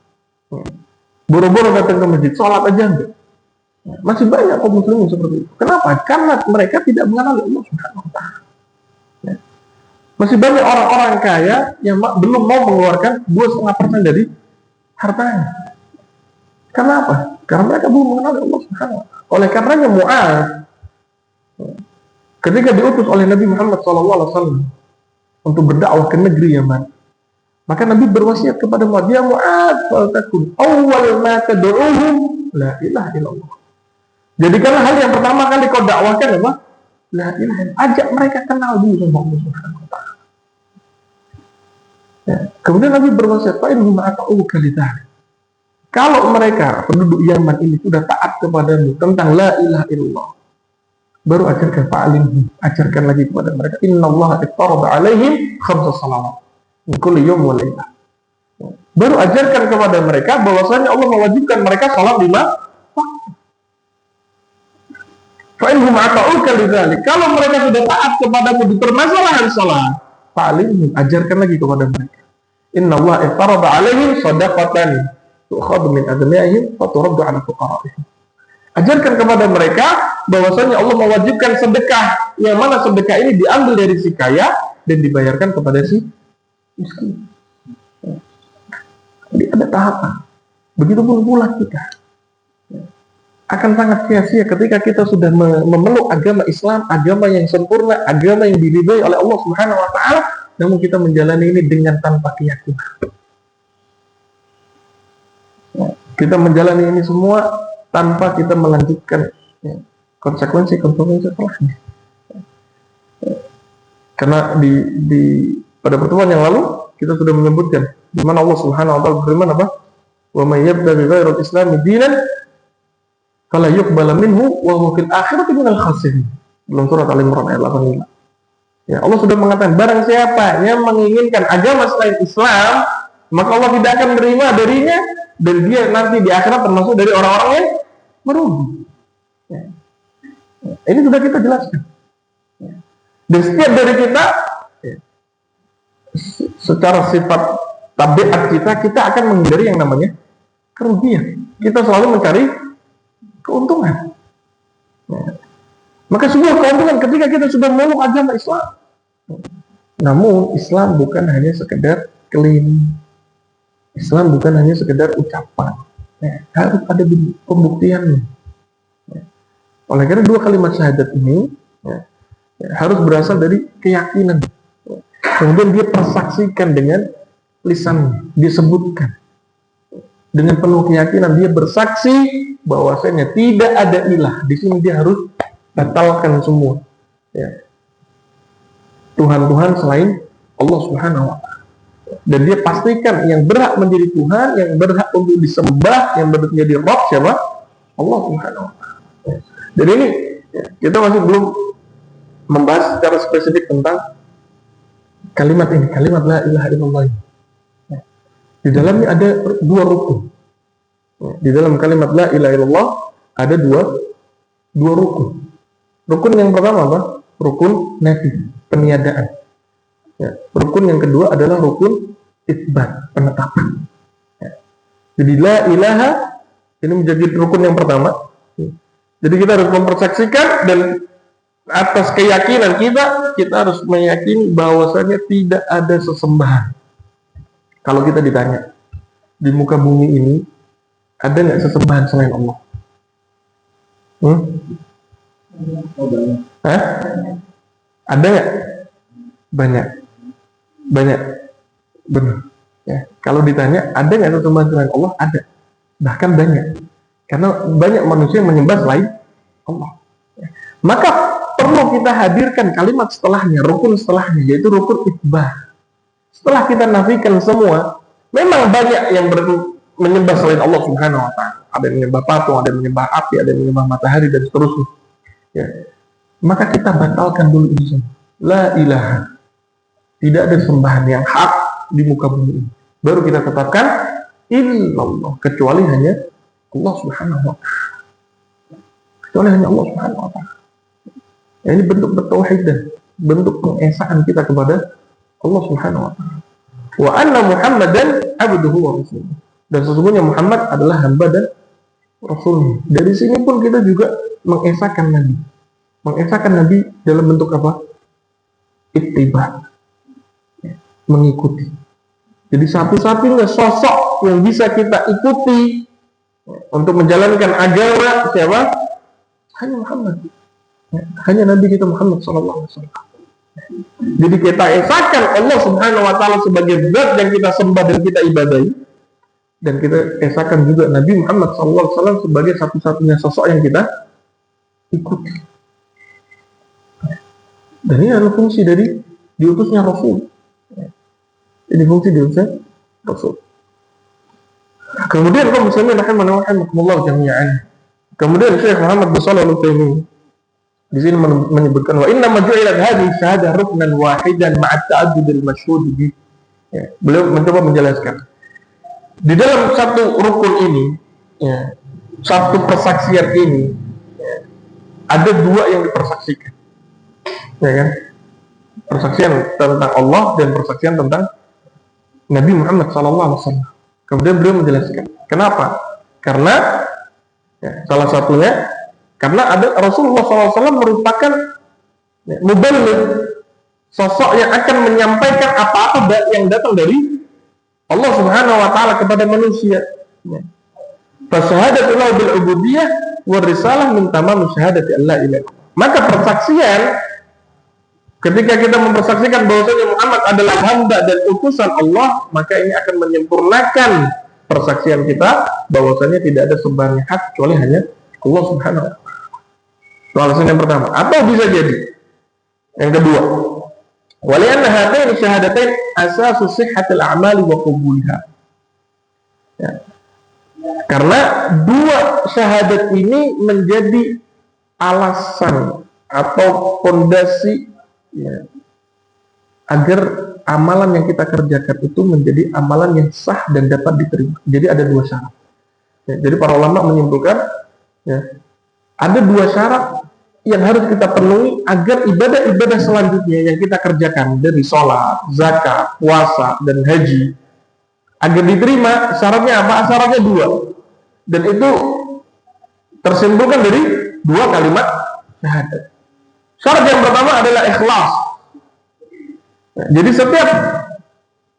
Speaker 1: Boro-boro datang ke masjid, sholat aja enggak. Masih banyak kaum muslimin seperti itu. Kenapa? Karena mereka tidak mengenal Allah Subhanahu wa Ta'ala. Masih banyak orang-orang kaya yang belum mau mengeluarkan 2,5% dari hartanya. Kenapa? Karena mereka belum mengenal Allah Subhanahu wa Ta'ala. Oleh karenanya Mu'adz ketika diutus oleh Nabi Muhammad SAW untuk berdakwah ke negeri Yaman, maka Nabi berwasiat kepada Mu'adz, ya Mu'adz, faltakun awwal ma tad'uhum la ilaha illallah. Jadi karena hal yang pertama kali kau dakwahkan apa? La ilaha illallah. Ajak mereka kenal dulu sama Allah Subhanahu wa Ta'ala. Kemudian Nabi berwasiat, fa innahum ata'uka lidzalik. Kalau mereka penduduk Yaman ini sudah taat kepadamu tentang la ilaha illallah, baru ajarkan fa'alimhum, ajarkan lagi kepada mereka, innallaha iftarada alaihim 5 shalawat min kulli yawm wa lailah. Baru ajarkan kepada mereka bahwasanya Allah mewajibkan mereka salat 5 waktu. Fa innahum ata'uka lidzalik. Kalau mereka sudah taat kepadamu di permasalahan salat, fa'alimhum, ajarkan lagi kepada mereka, innallaha iftarada alaihim shadaqatan tu'khadhu min adniyahim wa turaddu 'ala fuqara'ihim. Ajarkan kepada mereka bahwasanya Allah mewajibkan sedekah, yang mana sedekah ini diambil dari si kaya dan dibayarkan kepada si miskin. Jadi ada tahapan. Begitupun pula kita akan sangat sia-sia ketika kita sudah memeluk agama Islam, agama yang sempurna, agama yang diridhai oleh Allah Subhanahu wa Ta'ala, namun kita menjalani ini dengan tanpa keyakinan. Kita menjalani ini semua tanpa kita melanjutkan konsekuensi setelahnya. Karena pada pertemuan yang lalu kita sudah menyebutkan di mana Allah Subhanahu wa Ta'ala berfirman apa? Wa may yabtaghi ghairal islami dinan fala yuqbala minhu wa huwa fil akhirati minal khasirin. Dalam surat Al-Imran ayat 85. Ya, Allah sudah mengatakan barang siapa yang menginginkan agama selain Islam, maka Allah tidak akan menerima darinya dan dia nanti di akhirat termasuk dari orang-orang yang merugi. Ini sudah kita jelaskan. Dan setiap dari kita secara sifat tabiat kita akan menghindari yang namanya kerugian. Kita selalu mencari keuntungan. Maka sebuah keuntungan ketika kita sudah memeluk agama Islam. Namun Islam bukan hanya sekedar klaim. Islam bukan hanya sekedar ucapan, harus ada pembuktiannya. Oleh karena 2 kalimat syahadat ini harus berasal dari keyakinan. Kemudian dia persaksikan dengan lisan, disebutkan dengan penuh keyakinan, dia bersaksi bahwasanya tidak ada ilah. Di sini dia harus batalkan semua Tuhan-Tuhan selain Allah Subhanahu wa Ta'ala. Dan dia pastikan yang berhak menjadi Tuhan, yang berhak untuk disembah, yang berhak menjadi Rabb siapa? Allah Subhanahu wa Ta'ala. Jadi ini kita masih belum membahas secara spesifik tentang kalimat ini, kalimat la ilaha illallah. Di dalamnya ada 2 rukun. Di dalam kalimat la ilaha illallah ada dua rukun. Rukun yang pertama apa? Rukun nafi, peniadaan. Rukun yang kedua adalah rukun itsbat, penetapan. Jadi la ilaha ini menjadi rukun yang pertama. Jadi kita harus mempersaksikan dan atas keyakinan kita harus meyakini bahwasanya tidak ada sesembahan. Kalau kita ditanya di muka bumi ini ada nggak sesembahan selain Allah? Ada nggak? Banyak, benar. Kalau ditanya ada nggak sesembahan selain Allah? Ada, bahkan banyak. Karena banyak manusia yang menyembah selain Allah. Maka perlu kita hadirkan kalimat setelahnya, rukun setelahnya, yaitu rukun itbah. Setelah kita nafikan semua, memang banyak yang menyembah selain Allah Subhanahu wa Ta'ala. Ada yang menyembah patung, ada yang menyembah api, ada yang menyembah matahari, dan seterusnya. Ya. Maka kita batalkan dulu ini semua. La ilaha. Tidak ada sembahan yang hak di muka bumi ini. Baru kita tetapkan illallah, kecuali hanya Allah Subhanahu wa Ta'ala. Kecuali hanya Allah Subhanahu wa Ta'ala. Ya, ini bentuk bertauhidan, bentuk pengesaan kita kepada Allah Subhanahu wa Ta'ala. Wa anna Muhammadan abduhu wa rasuluh. Dan sesungguhnya Muhammad adalah hamba dan rasulnya. Dari sini pun kita juga mengesahkan Nabi. Mengesahkan Nabi dalam bentuk apa? Ittiba. Mengikuti. Jadi satu-satunya sosok yang bisa kita ikuti untuk menjalankan agama siapa? Hanya Muhammad. Hanya Nabi kita Muhammad SAW. Jadi kita esahkan Allah Subhanahu wa Ta'ala sebagai zat yang kita sembah dan kita ibadahi, dan kita esahkan juga Nabi Muhammad SAW sebagai satu-satunya sosok yang kita ikuti. Dan ini adalah fungsi dari diutusnya Rasul. Ini fungsi diutusnya Rasul. Kemudian kaum muslimin rahimakumullah jami'an. Kemudian Syekh Muhammad bin Shalih Al-Utsaimin di sini menyebutkan wa inna ma ju'ilat hadhihi syahadah ruknan wahidan ma'a ta'addud al-mashhud bi. Ya, beliau mencoba menjelaskan. Di dalam satu rukun ini, ya, satu persaksian ini, ya, ada dua yang dipersaksikan. Ya kan? Persaksian tentang Allah dan persaksian tentang Nabi Muhammad SAW. Kemudian beliau menjelaskan, kenapa? Karena ya, salah satunya karena ada Rasulullah SAW merupakan muballigh, sosok yang akan menyampaikan apa-apa yang datang dari Allah Subhanahu wa Ta'ala kepada manusia. Fasyahadatu lahu bil ubudiyyah wa risalah min tamam syahadati alla ilaha illallah. Maka persaksian, ketika kita mempersaksikan bahwasanya Muhammad adalah hamba dan utusan Allah, maka ini akan menyempurnakan persaksian kita bahwasanya tidak ada sembahan yang hak kecuali hanya Allah Subhanahu wa Ta'ala. Alasan yang pertama. Atau bisa jadi yang kedua, walianna hataini syahadatain asasu sihhatil a'mali wa qubulha. Ya. Karena dua syahadat ini menjadi alasan atau fondasi, ya, agar amalan yang kita kerjakan itu menjadi amalan yang sah dan dapat diterima. Jadi ada dua syarat. Ya, jadi para ulama menyimpulkan, ya, ada dua syarat yang harus kita penuhi agar ibadah-ibadah selanjutnya yang kita kerjakan dari sholat, zakat, puasa, dan haji agar diterima. Syaratnya apa? Syaratnya dua, dan itu tersimpulkan dari dua kalimat syahadat. Syarat yang pertama adalah ikhlas. Jadi setiap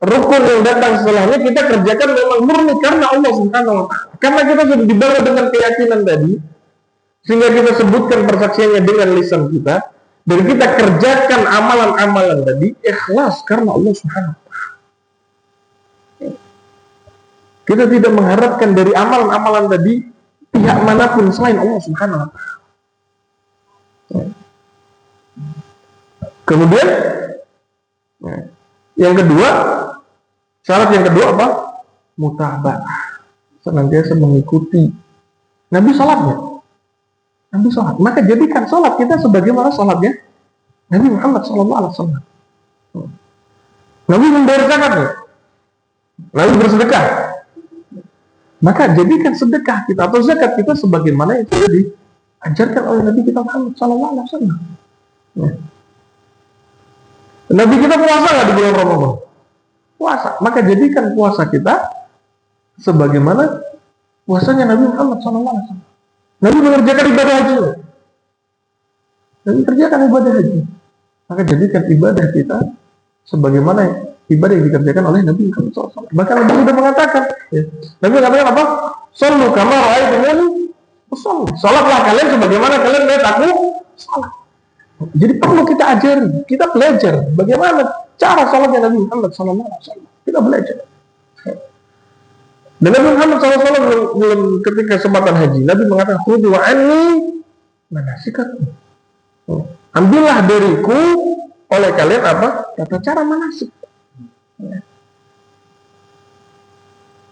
Speaker 1: rukun yang datang setelahnya kita kerjakan memang murni karena Allah Subhanahu wa Ta'ala. Karena kita sudah dibawa dengan keyakinan tadi, sehingga kita sebutkan persaksiannya dengan lisan kita, dan kita kerjakan amalan-amalan tadi ikhlas karena Allah Subhanahu wa Ta'ala. Kita tidak mengharapkan dari amalan-amalan tadi pihak manapun selain Allah Subhanahu wa Ta'ala. Kemudian yang kedua, syarat yang kedua apa? Mutaba'ah. Senantiasa mengikuti Nabi salatnya. Nabi salat. Maka jadikan salat kita sebagaimana salatnya Nabi Muhammad SAW. Nabi membayar zakatnya. Nabi bersedekah. Maka jadikan sedekah kita atau zakat kita sebagaimana yang sudah diajarkan oleh Nabi kita Muhammad SAW. Nabi kita puasa nggak di bulan Ramadan? Puasa. Maka jadikan puasa kita sebagaimana puasanya Nabi Muhammad SAW. Nabi mengerjakan ibadah haji. Nabi kerjakan ibadah haji. Maka jadikan ibadah kita sebagaimana ibadah yang dikerjakan oleh Nabi Muhammad SAW. Bahkan Nabi sudah mengatakan, ya, Nabi mengatakan apa? Sallu kama ra'aitumuni usolli. Salatlah kalian sebagaimana kalian melihat aku salat. Jadi perlu kita ajari, kita belajar bagaimana cara salatnya Nabi Muhammad SAW. Kita belajar. Dan Nabi Muhammad SAW belum ketika kesempatan haji, Nabi mengatakan khudhu anni manasikakum. Ambillah dariku oleh kalian apa? Tata cara manasik.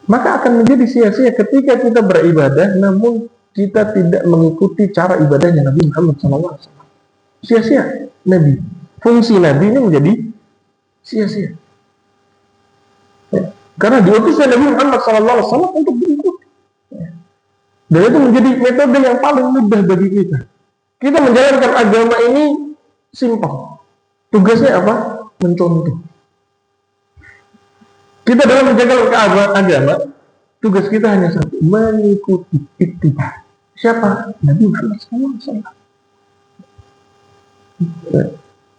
Speaker 1: Maka akan menjadi sia-sia ketika kita beribadah namun kita tidak mengikuti cara ibadahnya Nabi Muhammad SAW. Sia-sia Nabi. Fungsi Nabi ini menjadi sia-sia. Karena diutusnya Nabi Muhammad SAW untuk diikuti. Dan itu menjadi metode yang paling mudah bagi kita. Kita menjalankan agama ini simpel. Tugasnya apa? Mencontoh. Kita dalam menjalankan agama, tugas kita hanya satu, mengikuti ittiba. Siapa? Nabi Muhammad SAW.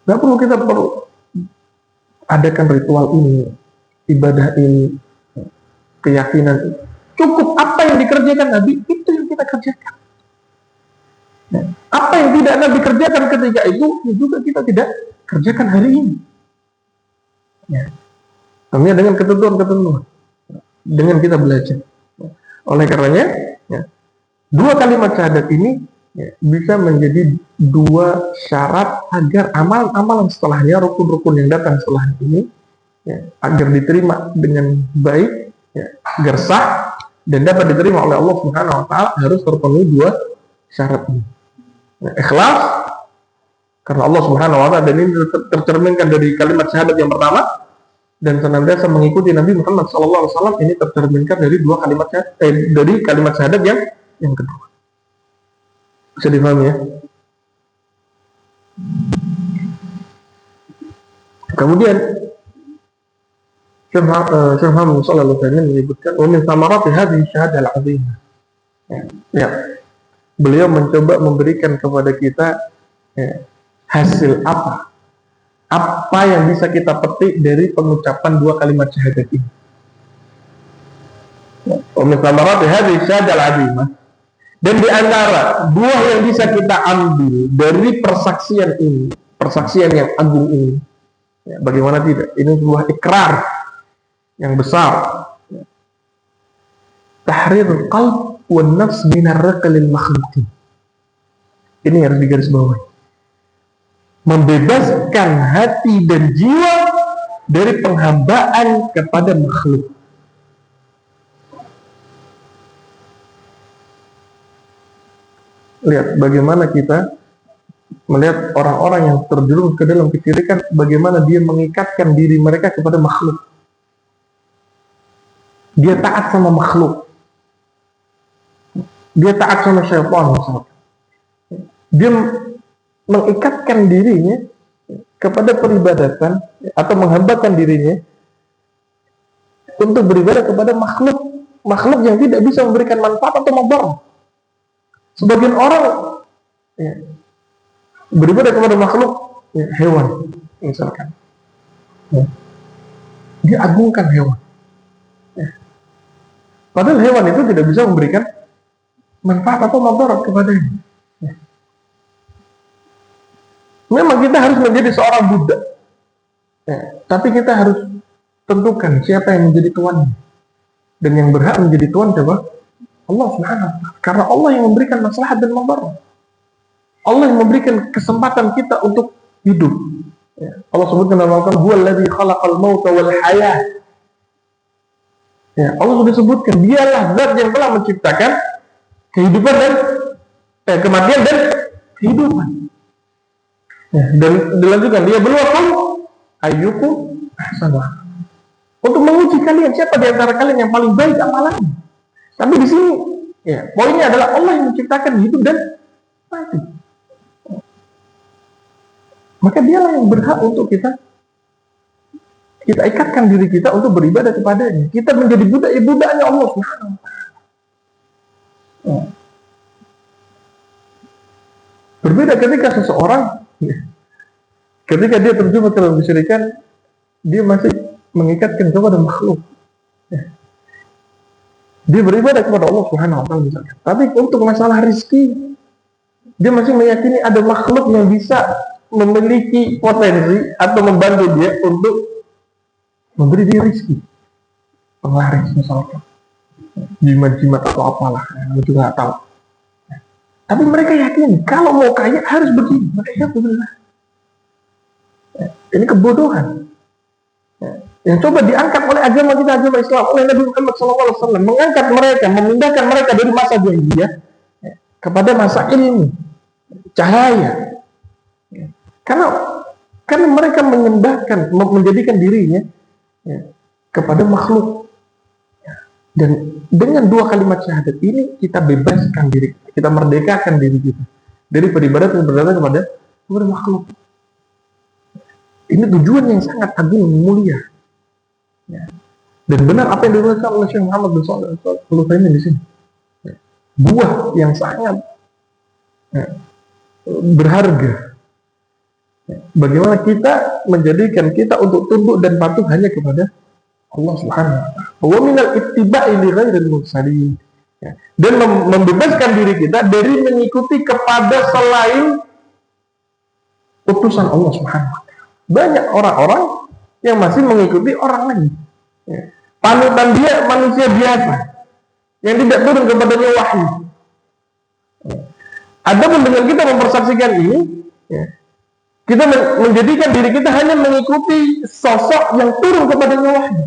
Speaker 1: Gak perlu kita adakan ritual ini, ibadah ini, keyakinan ini. Cukup apa yang dikerjakan Nabi, itu yang kita kerjakan. Apa yang tidak Nabi kerjakan ketika itu juga kita tidak kerjakan hari ini. Tentunya dengan ketentuan-ketentuan, dengan kita belajar. Oleh karenanya, dua kalimat syahadat ini bisa menjadi dua syarat agar amalan-amalan setelahnya, rukun-rukun yang datang setelah ini, agar diterima dengan baik, agar sah dan dapat diterima oleh Allah Subhanahu Wa Taala, harus terpenuhi dua syarat ini. Ikhlas karena Allah Subhanahu Wa Taala, dan ini tercerminkan dari kalimat syahadat yang pertama, dan senantiasa mengikuti Nabi Muhammad SAW, ini tercerminkan dari dua kalimat syahadat, dari kalimat syahadat yang kedua. Bisa dipahami ya? Kemudian Syekh Muhammad sallallahu alaihi wasallam menyebutkan wa min thamarati hadhihi syahadah al-'azimah. Ya. Beliau mencoba memberikan kepada kita hasil apa yang bisa kita petik dari pengucapan dua kalimat syahadat ini. Wa min thamarati hadhihi syahadah al-'azimah. Dan di antara buah yang bisa kita ambil dari persaksian ini, persaksian yang agung ini, bagaimana tidak? Ini sebuah ikrar yang besar. Tahrirul qalb wan nafs min ar-raqlil makhluqin. Ini harus digarisbawahi. Membebaskan hati dan jiwa dari penghambaan kepada makhluk. Lihat bagaimana kita melihat orang-orang yang terjerumus ke dalam kesyirikan, bagaimana dia mengikatkan diri mereka kepada makhluk. Dia taat sama makhluk. Dia taat sama syaitan misalnya. Dia mengikatkan dirinya kepada peribadatan atau menghambakan dirinya untuk beribadah kepada makhluk yang tidak bisa memberikan manfaat atau mudarat. Sebagian orang beribadah kepada makhluk, hewan misalkan, dia agungkan hewan, padahal hewan itu tidak bisa memberikan manfaat atau mudarat kepadanya. Memang kita harus menjadi seorang budak, tapi kita harus tentukan siapa yang menjadi tuannya, dan yang berhak menjadi tuan siapa? Allah Subhanahu wa Ta'ala. Karena Allah yang memberikan maslahat dan mudarat. Allah yang memberikan kesempatan kita untuk hidup. Allah sebutkan dalam Al-Quran, "Huwallazi khalaqal mauta wal hayah." Allah sudah sebutkan, dialah zat yang telah menciptakan kehidupan dan kematian dan kehidupan. Dan dilanjutkan, dia berwakil ayyukum ahsanu. Untuk menguji kalian, siapa di antara kalian yang paling baik amalannya. Tapi di sini, poinnya adalah Allah yang menciptakan hidup dan mati. Maka dialah yang berhak untuk kita ikatkan diri kita untuk beribadah kepadanya. Kita menjadi budaknya Allah Subhanahu wa Ta'ala. Berbeda ketika seseorang, ketika dia terjebak dalam kesyirikan, dia masih mengikatkan kepada makhluk. Dia beribadah kepada Allah Subhanahu wa Ta'ala misalkan. Tapi untuk masalah rizki, dia masih meyakini ada makhluk yang bisa memiliki potensi atau membantu dia untuk memberi dia rizki. Penglaris misalkan, jimat-jimat atau apalah, yang juga nggak tahu. Tapi mereka yakin kalau mau kaya harus begini. Mereka benar. Ini kebodohan. Yang coba diangkat oleh agama kita, agama Islam, oleh Nabi Muhammad SAW, mengangkat mereka, memindahkan mereka dari masa jahiliyah kepada masa ilmu, cahaya. Karena mereka menyembahkan, menjadikan dirinya kepada makhluk. Dan dengan dua kalimat syahadat ini kita bebaskan diri, kita merdekakan diri kita dari peribadatan kepada makhluk. Ini tujuan yang sangat agung, mulia. Dan benar apa yang dilakukan oleh Syekh Muhammad bin Shalih Al-Utsaimin di sini. Buah yang sangat berharga. Bagaimana kita menjadikan kita untuk tunduk dan patuh hanya kepada Allah Subhanahu wa taala. Wa minal ittiba'i li ghairil mursalin. Dan membebaskan diri kita dari mengikuti kepada selain utusan Allah Subhanahu wa taala. Banyak orang-orang yang masih mengikuti orang lain. Panutan dia manusia biasa yang tidak turun kepadanya wahyu. Adapun dengan kita mempersaksikan ini, kita menjadikan diri kita hanya mengikuti sosok yang turun kepadanya wahyu.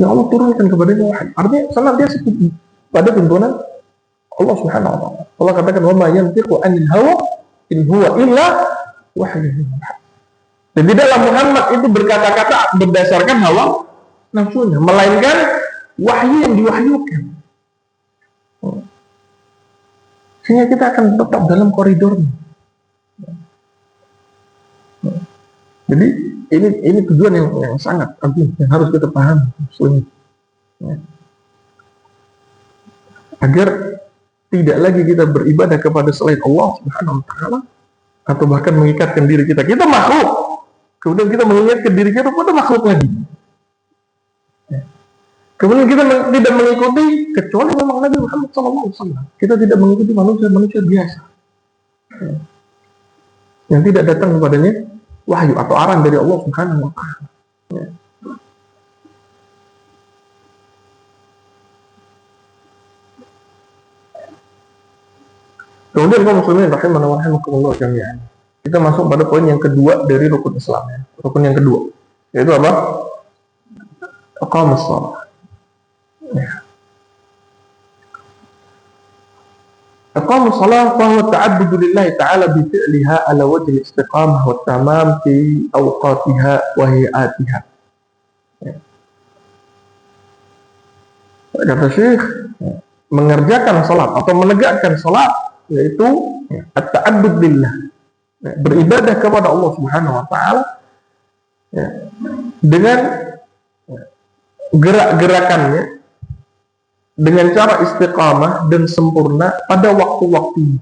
Speaker 1: Yang Allah turunkan kepadanya wahyu. Artinya senantiasa pada tuntunan Allah Subhanahu wa taala. Allah katakan, "Wa ma yantiqu 'anil hawa in huwa illa wahyun." Dan tidaklah Muhammad itu berkata-kata berdasarkan hawa nafsunya, melainkan wahyu yang diwahyukan. Sehingga kita akan tetap dalam koridornya. Jadi ini tujuan yang sangat agung yang harus kita pahami, agar tidak lagi kita beribadah kepada selain Allah Subhanahu wa taala atau bahkan mengikatkan diri kita. Kita makhluk, kemudian kita mengikatkan diri kita pada makhluk lagi. Kemudian kita tidak mengikuti kecuali memang Nabi Muhammad SAW. Kita tidak mengikuti manusia biasa yang tidak datang kepadanya wahyu atau arahan dari Allah Subhanahu wa taala. Kemudian kaum muslimin rahimana wa rahimakumullah jami'an. Kita masuk pada poin yang kedua dari rukun Islam. Rukun yang kedua yaitu apa? Iqamus shalah. Iqamus shalah wa huwa ta'abbudu lillahi ta'ala bi fi'liha ala wajhi al-istiqamah wa tamam fi awqatiha wa hayatiha. Kata Syekh, mengerjakan salat atau menegakkan salat yaitu at-ta'abbud lillah, beribadah kepada Allah Subhanahu wa taala dengan gerak-gerakannya dengan cara istiqamah dan sempurna pada waktu-waktu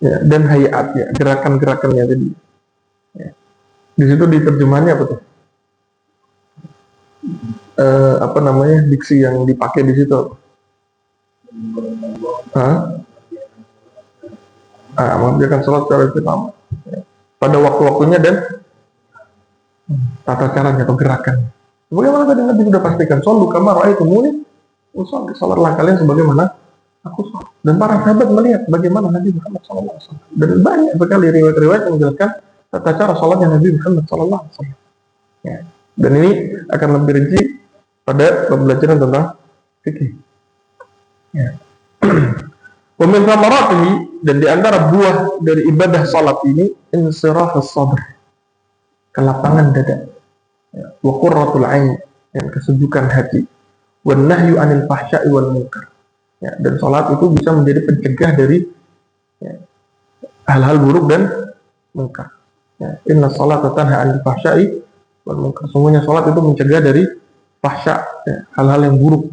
Speaker 1: dan hayatnya, gerakan-gerakannya tadi. Di situ diterjemahannya apa tuh? Diksi yang dipakai di situ. Mengerjakan sholat secara istiqamah pada waktu-waktunya dan tata caranya atau gerakannya. Bagaimana tadi Nabi sudah pastikan, "Shollu kama ra'aitumuni usolli." Salatlah kalian sebagaimana aku salat. Dan para sahabat melihat bagaimana Nabi Muhammad SAW. Dan banyak sekali riwayat-riwayat yang menjelaskan tata cara salatnya Nabi Muhammad SAW. Dan ini akan lebih rinci pada pembelajaran tentang fikih. Wa min thamaratihi, dan di antara buah dari ibadah salat ini insirahus sadr, kelapangan dada, wa qurratul ain, dan kesejukan hati, wa nahyu anil fahsya'i wal munkar. Dan salat itu bisa menjadi pencegah dari hal-hal buruk dan munkar. Inna salata tanha anil fahsya'i wal munkar. Sungguhnya salat itu mencegah dari fahsya, hal-hal yang buruk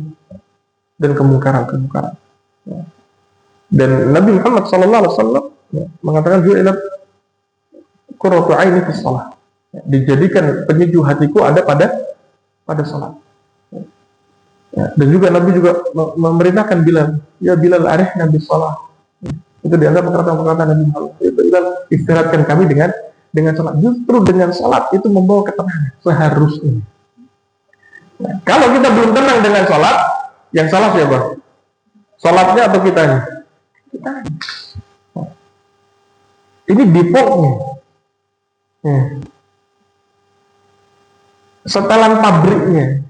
Speaker 1: dan kemungkaran. Dan Nabi Muhammad SAW mengatakan, "Ju'ilat qurratu aini fi shalah." Dijadikan penyejuk hatiku ada pada salat. Dan juga Nabi juga memerintahkan Bilal, "Ya Bilal, arihna bis shalah." Itu di antara perkataan-perkataan Nabi Muhammad. Bilal, istirahatkan kami dengan salat. Justru dengan salat itu membawa ketenangan seharusnya. Kalau kita belum tenang dengan sholat, yang salah siapa? Sholatnya atau kitanya? Kita. Ini defaultnya. Setelan pabriknya.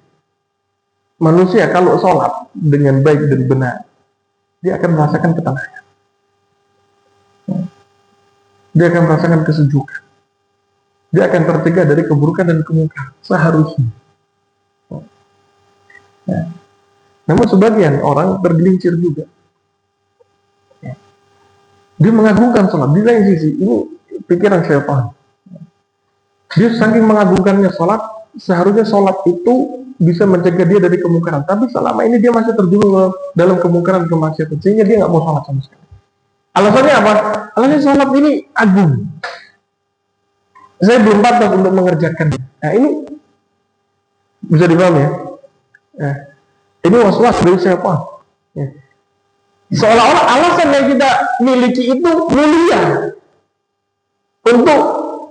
Speaker 1: Manusia kalau sholat dengan baik dan benar, dia akan merasakan ketenangan. Dia akan merasakan kesejukan. Dia akan tercegah dari keburukan dan kemungkaran seharusnya. Namun sebagian orang tergelincir juga. Dia mengagungkan sholat. Di lain sisi, ini pikiran syaitan. Dia saking mengagungkannya sholat, seharusnya sholat itu bisa mencegah dia dari kemungkaran. Tapi selama ini dia masih terjun dalam kemungkaran kemaksiatan, sehingga dia nggak mau sholat sama sekali. Alasannya apa? Alasannya sholat ini agung. Saya belum pantas untuk mengerjakannya. Nah ini bisa dipahami ya. Ini was-was dari syaitan. Seolah-olah alasan yang kita miliki itu mulia untuk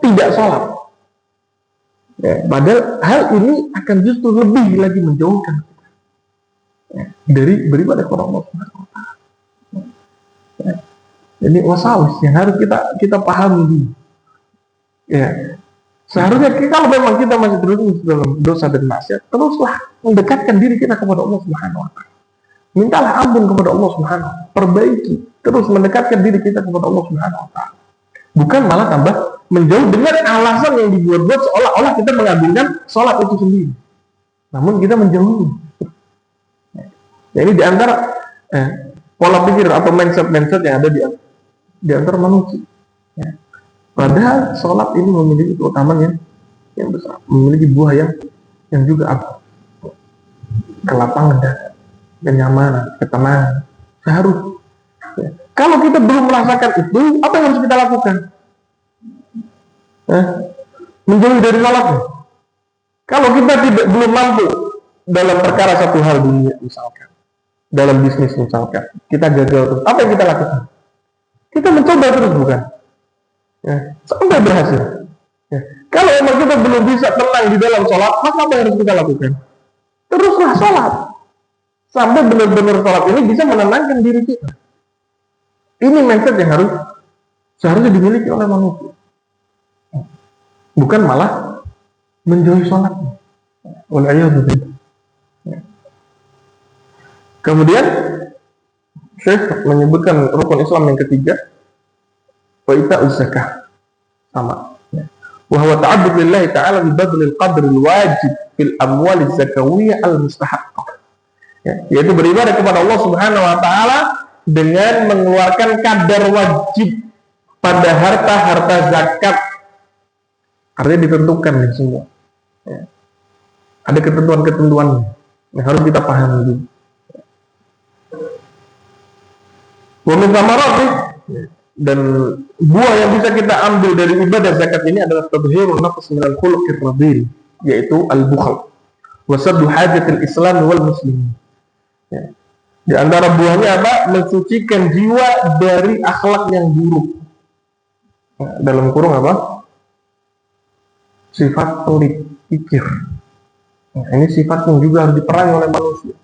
Speaker 1: tidak sholat. Padahal hal ini akan justru lebih lagi menjauhkan dari beribadah kepada Allah Subhanahu wa Ta'ala. Ini wasawis yang harus kita pahami dulu. Seharusnya kalau memang kita masih terus dalam dosa dan maksiat, teruslah mendekatkan diri kita kepada Allah Subhanahu wa Ta'ala. Mintalah ampun kepada Allah Subhanahu wa Ta'ala. Perbaiki, terus mendekatkan diri kita kepada Allah Subhanahu wa Ta'ala. Bukan malah tambah menjauh dengan alasan yang dibuat-buat seolah-olah kita mengagungkan sholat itu sendiri. Namun kita menjauhi. Ini diantara pola pikir atau mindset yang ada di antara manusia. Padahal sholat ini memiliki keutamaan yang besar, memiliki buah yang juga agung. Kelapangan dan kenyamanan, ketenangan, seharusnya. Kalau kita belum merasakan itu, apa yang harus kita lakukan? Menjauhi dari sholatnya. Kalau kita belum mampu dalam perkara satu hal dunia, misalkan, dalam bisnis misalkan, kita gagal terus, apa yang kita lakukan? Kita mencoba terus, bukan? Sampai berhasil. Kalau memang kita belum bisa tenang di dalam sholat, maka apa yang harus kita lakukan? Teruslah sholat sampai benar-benar sholat ini bisa menenangkan diri kita. Ini mindset yang seharusnya dimiliki oleh manusia, bukan malah menjauhi sholat. Kemudian Syekh menyebutkan rukun Islam yang ketiga, wa ita'uz zakah, sama. Wa huwa ta'abbud lillahi ta'ala bi badlil qadril wajib fil amwal zakawiyah al-mustahaqqah. Yaitu beribadah kepada Allah Subhanahu wa Ta'ala dengan mengeluarkan kadar wajib pada harta-harta zakat. Artinya ditentukan nih semua. Ada ketentuan-ketentuan yang harus kita pahami dulu. Wa min thamarati, dan buah yang bisa kita ambil dari ibadah zakat ini adalah tadhhirun nafs min al-khuluqir radil, yaitu al-bukhl wa saddu hajatil islam wal muslimin. Di antara buahnya apa? Mensucikan jiwa dari akhlak yang buruk. Dalam kurung apa? Sifat pelit pikir. Ini sifat yang juga harus diperangi oleh manusia.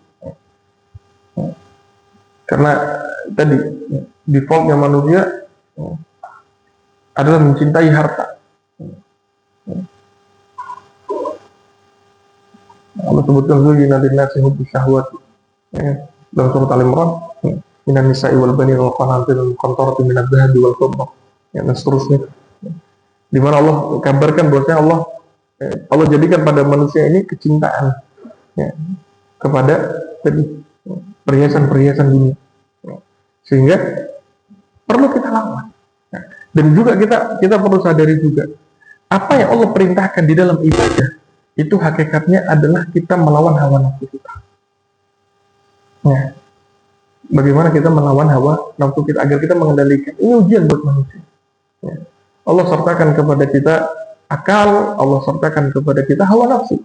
Speaker 1: Karena tadi defaultnya manusia adalah mencintai harta. Allah sebutkan zuyyina lin-nasi hubbu syahwati dalam surat Al-Imran, minan nisa'i wal banin wal qanatir wal qantarati minadh dhahabi wal fiddah, dan seterusnya. Di mana Allah kabarkan bahwasanya Allah jadikan pada manusia ini kecintaan kepada perhiasan-perhiasan dunia. Sehingga perlu kita lawan. Dan juga kita perlu sadari juga apa yang Allah perintahkan di dalam ibadah itu hakikatnya adalah kita melawan hawa nafsu kita. Bagaimana kita melawan hawa nafsu kita agar kita mengendalikan. Ini ujian buat manusia. Allah sertakan kepada kita akal, Allah sertakan kepada kita hawa nafsu.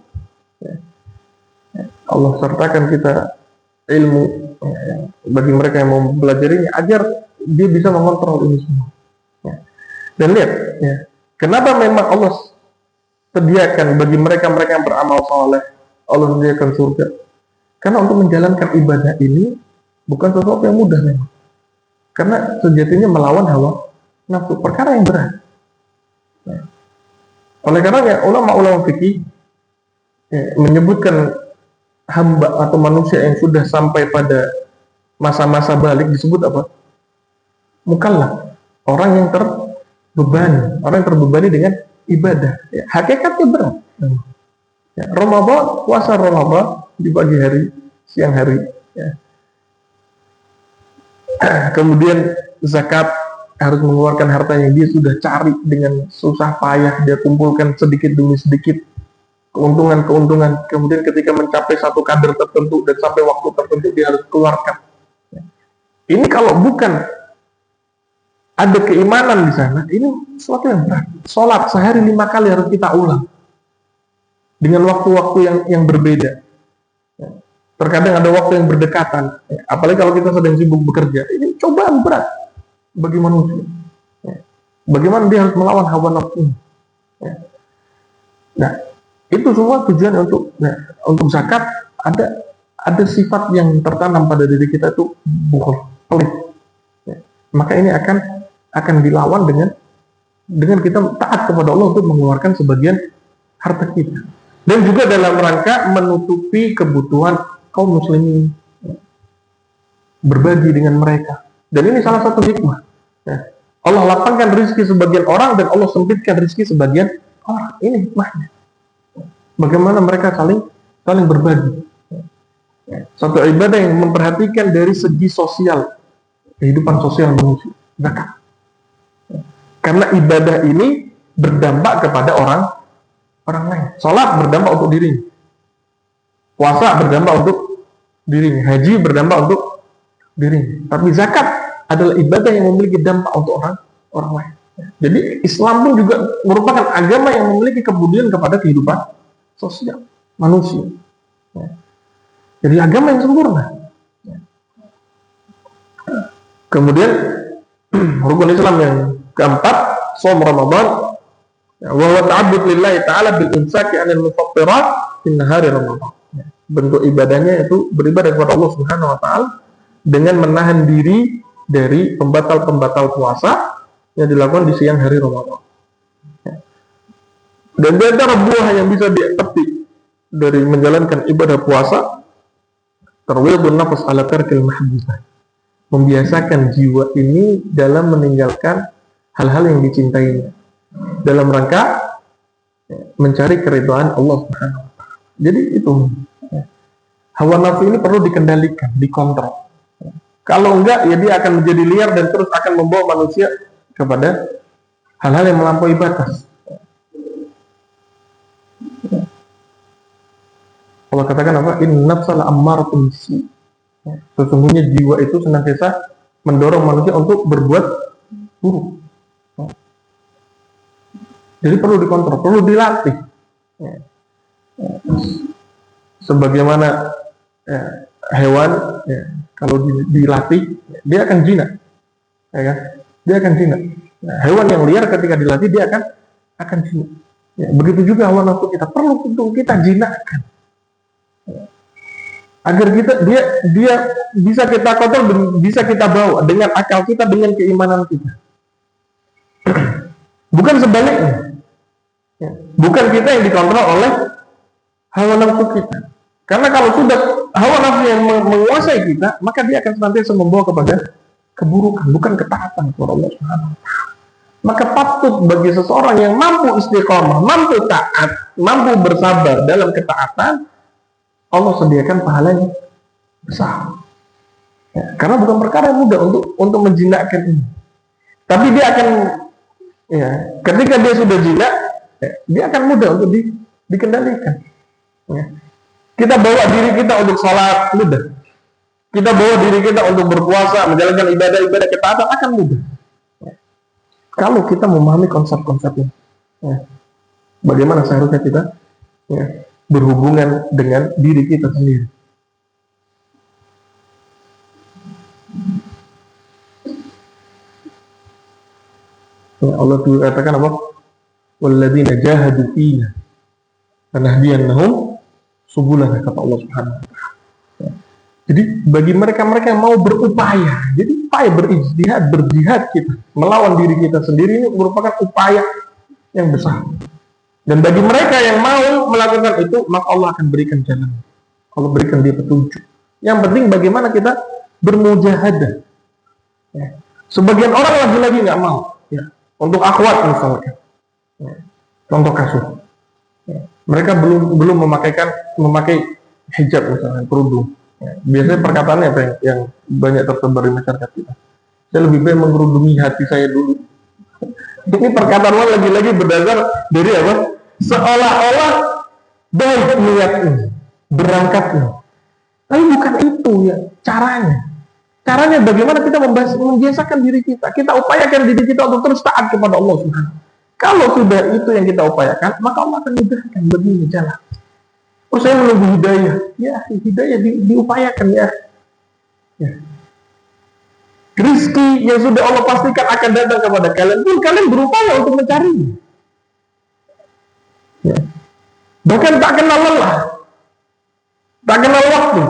Speaker 1: Allah sertakan kita ilmu bagi mereka yang mau mempelajarinya agar dia bisa mengontrol ini semua. Dan lihat, kenapa memang Allah sediakan bagi mereka yang beramal soleh, Allah sediakan surga. Karena untuk menjalankan ibadah ini bukan sesuatu yang mudah memang. Karena sejatinya melawan hawa nafsu, perkara yang berat. Oleh karenanya ulama-ulama fikih menyebutkan hamba atau manusia yang sudah sampai pada masa-masa balik disebut apa? Mukallaf, orang yang terbebani dengan ibadah. Ya, hakikatnya berat. Ya, Ramadan, puasa Ramadan di pagi hari, siang hari. Ya. Kemudian zakat, harus mengeluarkan harta yang dia sudah cari dengan susah payah, dia kumpulkan sedikit demi sedikit keuntungan. Kemudian ketika mencapai satu kadar tertentu dan sampai waktu tertentu dia harus keluarkan. Ya. Ini kalau bukan ada keimanan di sana, ini sesuatu yang berat. Sholat sehari 5 kali harus kita ulang dengan waktu-waktu yang berbeda. Terkadang ada waktu yang berdekatan, apalagi kalau kita sedang sibuk bekerja. Ini cobaan berat bagi manusia. Bagaimana dia harus melawan hawa nafsu. Nah, itu semua tujuan untuk zakat. Ada sifat yang tertanam pada diri kita itu bukhul, pelit. Maka ini akan dilawan dengan kita taat kepada Allah untuk mengeluarkan sebagian harta kita, dan juga dalam rangka menutupi kebutuhan kaum muslimin, berbagi dengan mereka. Dan ini salah satu hikmah. Allah lapangkan rezeki sebagian orang dan Allah sempitkan rezeki sebagian orang. Ini hikmahnya. Bagaimana mereka saling berbagi. Satu ibadah yang memperhatikan dari segi sosial, kehidupan sosial manusia, zakat. Karena ibadah ini berdampak kepada orang lain. Salat berdampak untuk dirinya, puasa berdampak untuk dirinya, haji berdampak untuk dirinya. Tapi zakat adalah ibadah yang memiliki dampak untuk orang lain. Jadi Islam pun juga merupakan agama yang memiliki kepedulian kepada kehidupan sosial manusia. Jadi agama yang sempurna. Kemudian rukun Islam yang keempat, shaum Ramadan, wa huwa ta'abbud lillahi ta'ala bil imsaki 'anil mufattirat fi nahari Ramadan. Bentuk ibadahnya itu beribadah kepada Allah Subhanahu wa taala dengan menahan diri dari pembatal-pembatal puasa yang dilakukan di siang hari Ramadan. Dan di antara buah yang bisa dipetik dari menjalankan ibadah puasa, tarwidun nafs ala tarkil mahbubah. Membiasakan jiwa ini dalam meninggalkan hal-hal yang dicintainya dalam rangka mencari keridhaan Allah Subhanahu wa taala. Jadi itu hawa nafsu ini perlu dikendalikan, dikontrol. Kalau enggak, ya dia akan menjadi liar dan terus akan membawa manusia kepada hal-hal yang melampaui batas. Allah katakan apa? Inna nafsala ammaratun bisu. Sesungguhnya jiwa itu senantiasa mendorong manusia untuk berbuat buruk. Jadi perlu dikontrol, perlu dilatih. Sebagaimana hewan, kalau dilatih, dia akan jinak. Ya kan? Dia akan jinak. Nah, hewan yang liar ketika dilatih, dia akan jinak. Begitu juga hawa nafsu kita, perlu untuk kita jinakkan. Agar dia bisa kita kontrol dan bisa kita bawa dengan akal kita, dengan keimanan kita. Bukan sebaliknya. Bukan kita yang dikontrol oleh hawa nafsu kita. Karena kalau sudah hawa nafsu yang menguasai kita, maka dia akan senantiasa membawa kepada keburukan, bukan ketaatan kepada Allah Subhanahu wa taala. Maka patut bagi seseorang yang mampu istiqomah, mampu taat, mampu bersabar dalam ketaatan, Allah sediakan pahalanya besar. Karena bukan perkara yang mudah untuk menjinakkan ini. Tapi dia akan, ketika dia sudah jinak, dia akan mudah untuk dikendalikan. Kita bawa diri kita untuk sholat mudah. Kita bawa diri kita untuk berpuasa, menjalankan ibadah-ibadah ketaatan akan mudah. Kalau kita memahami konsep-konsep ini, bagaimana seharusnya kita berhubungan dengan diri kita sendiri. Allah katakan apa? Walladzina jahadu fina lanahdiyannahum Subulan kata Allah Subhanahu wa taala. Jadi bagi mereka-mereka yang mau berupaya, jadi upaya berjihad kita, melawan diri kita sendiri ini merupakan upaya yang besar. Dan bagi mereka yang mau melakukan itu, maka Allah akan berikan jalan. Allah berikan dia petunjuk. Yang penting bagaimana kita bermujahadah. Ya. Sebagian orang lagi-lagi nggak mau. Ya. Untuk akhwat misalkan. Ya. Contoh kasus. Ya. Mereka belum memakai hijab misalnya, kerudung. Ya. Biasanya perkataannya apa yang banyak tersebar di masyarakat kita. Saya lebih baik mengkerudungi hati saya dulu. Ini perkataan lagi-lagi berdasar dari apa? Seolah-olah baik niatnya, berangkatnya. Tapi bukan itu ya caranya. Caranya bagaimana kita membiasakan diri kita. Kita upayakan diri kita untuk terus taat kepada Allah Subhanahu. Kalau sudah itu yang kita upayakan, maka Allah akan mudahkan begini jalan. Oh, saya menunggu hidayah. Ya, hidayah diupayakan ya. Rizki yang sudah Allah pastikan akan datang kepada kalian pun kalian berupaya untuk mencarinya. Ya. Bahkan tak kenal lelah, tak kenal waktu.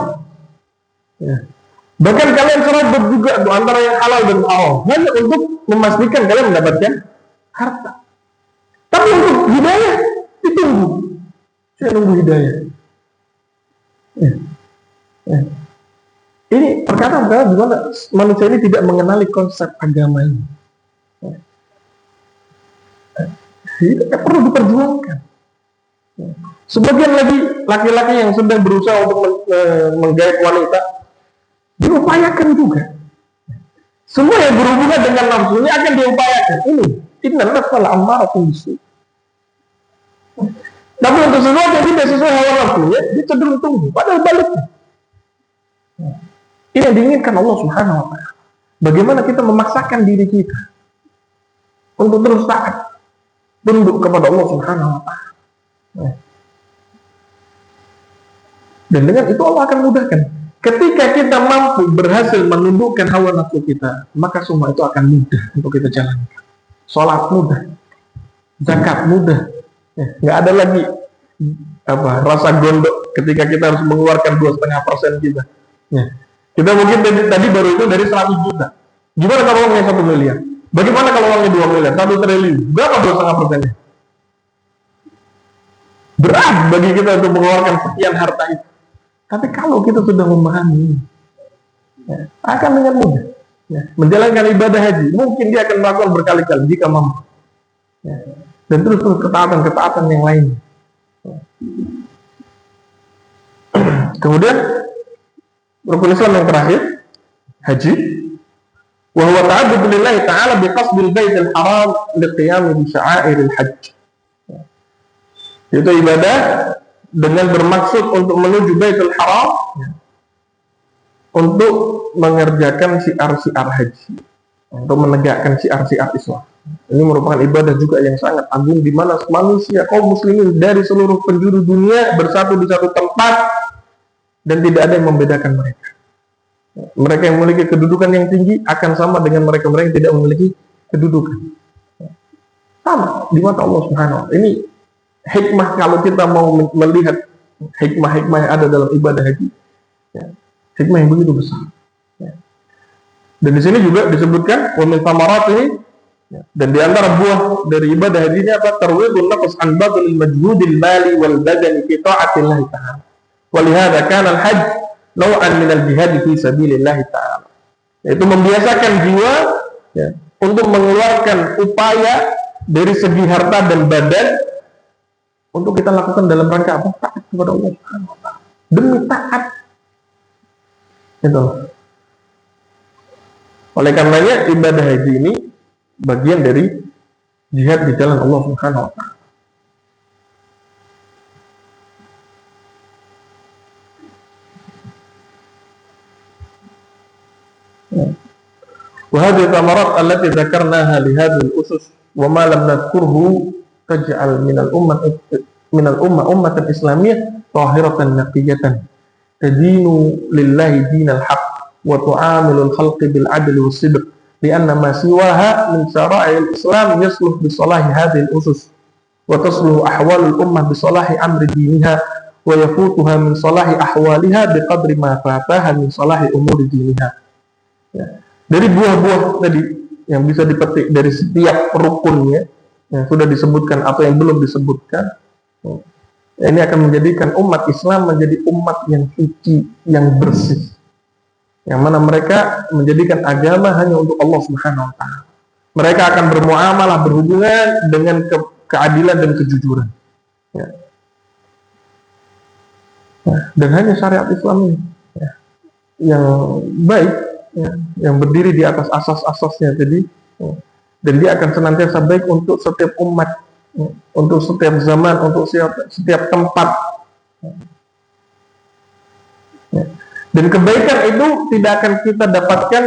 Speaker 1: Ya. Bahkan kalian serabut juga antara yang halal dan haram hanya untuk memastikan kalian mendapatkan harta. Tapi untuk hidayah ditunggu. Saya nunggu hidayah. Ya. Ya. Ini perkataan-perkataan di mana manusia ini tidak mengenali konsep agama ini. Ya. Itu perlu diperjuangkan. Ya. Sebagian lagi laki-laki yang sedang berusaha untuk menggait wanita, diupayakan juga. Semua yang berhubungan dengan nafsunya akan diupayakan. Inna nafsal ammaratun bisu. Tapi untuk sesuatu yang tidak sesuai hawa nafsunya, dia cenderung tunggu. Padahal baliknya. Ini yang diinginkan Allah Subhanahu wa taala. Bagaimana kita memaksakan diri kita untuk terus taat, tunduk kepada Allah Subhanahu wa taala. Dan dengan itu Allah akan mudahkan. Ketika kita mampu berhasil menundukkan hawa nafsu kita, maka semua itu akan mudah untuk kita jalankan. Sholat mudah, zakat mudah, nggak ada lagi rasa gondok ketika kita harus mengeluarkan 2,5% kita. Kita mungkin tadi baru itu dari 100 juta. Gimana kalau uangnya 1 miliar? Bagaimana kalau uangnya 2 miliar, 1 triliun? Berapa 2,5%-nya? Berat bagi kita untuk mengeluarkan sekian harta itu. Tapi kalau kita sudah memahami, akan dengan mudah menjalankan ibadah haji. Mungkin dia akan melakukan berkali-kali jika mampu. Dan terus ketaatan yang lain. Kemudian rukun Islam yang terakhir, haji. Wa huwa ta'abbud lillahi ta'ala bi qasdil baitil haram liqiyam bi sya'airil hajj. Itu ibadah dengan bermaksud untuk menuju Baitul Haram untuk mengerjakan syiar-syiar haji, untuk menegakkan syiar-syiar Islam. Ini merupakan ibadah juga yang sangat agung di mana manusia kaum muslimin dari seluruh penjuru dunia bersatu di satu tempat dan tidak ada yang membedakan mereka. Mereka yang memiliki kedudukan yang tinggi akan sama dengan mereka-mereka yang tidak memiliki kedudukan. Sama di mata Allah Subhanahu wa taala. Ini hikmah kalau kita mau melihat hikmah-hikmah yang ada dalam ibadah haji, hikmah yang begitu besar. Dan di sini juga disebutkan wa min thamaratihi, dan di antara buah dari ibadah haji ini apa? Tarwidun nafs an badlil majhudil mali wal badani fi ta'atillah ta'ala. Wa lihadza kana al-hajj naw'an min al-jihad fi sabilillah ta'ala. Yaitu membiasakan jiwa untuk mengeluarkan upaya dari segi harta dan badan untuk kita lakukan dalam rangka apa? Taat kepada Allah Subhanahu wa taala. Demi taat. Itu. Oleh karenanya ibadah haji ini bagian dari jihad di jalan Allah Subhanahu wa taala. Wa hadhihi thamarat allati dzakarnaha li hadhihi al-usus wa ma lam nadhkurhu taj'al minal ummah ummatan islamiyyah tahiratan naqiyatan tadinu lillahi dinal haqq wa tu'amilul khalqi bil adli was sidq lianna ma siwaha min syara'il islam yasluh bi salahi hadhihi al usus wa tasluhu ahwalul ummah bi salahi amri diniha wa yafutuha min salahi ahwaliha biqadri ma fataha min salahi umuri diniha. Ya. Dari buah-buah tadi yang bisa dipetik dari setiap rukunnya yang sudah disebutkan atau yang belum disebutkan, ini akan menjadikan umat Islam menjadi umat yang suci, yang bersih, yang mana mereka menjadikan agama hanya untuk Allah Subhanahu wa Ta'ala. Mereka akan bermuamalah, berhubungan dengan keadilan dan kejujuran, ya. Dan hanya syariat Islam ini, ya, yang baik, ya, yang berdiri di atas asas-asasnya tadi, ya, dan dia akan senantiasa baik untuk setiap umat, ya, untuk setiap zaman, untuk setiap tempat, ya. Dan kebaikan itu tidak akan kita dapatkan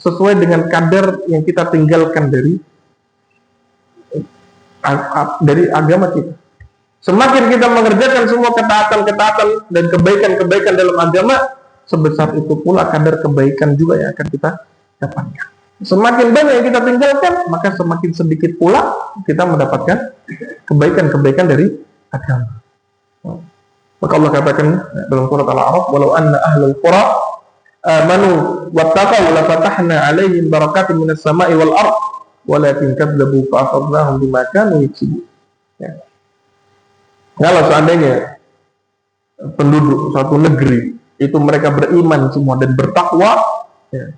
Speaker 1: sesuai dengan kadar yang kita tinggalkan dari agama kita. Semakin kita mengerjakan semua ketaatan-ketaatan dan kebaikan-kebaikan dalam agama, sebesar itu pula kadar kebaikan juga yang akan kita dapatkan. Semakin banyak yang kita tinggalkan, maka semakin sedikit pula kita mendapatkan kebaikan-kebaikan dari agama. Maka Allah katakan dalam surat Al-A'raf, walau anna ahlul qura amanu wattaqau la fatahna 'alaihim barakatin minas sama'i wal ard walakin kadzabu fa akhadnahum bima kanu yaksibun. Ya. Kalau seandainya penduduk suatu negeri itu mereka beriman semua dan bertakwa, ya,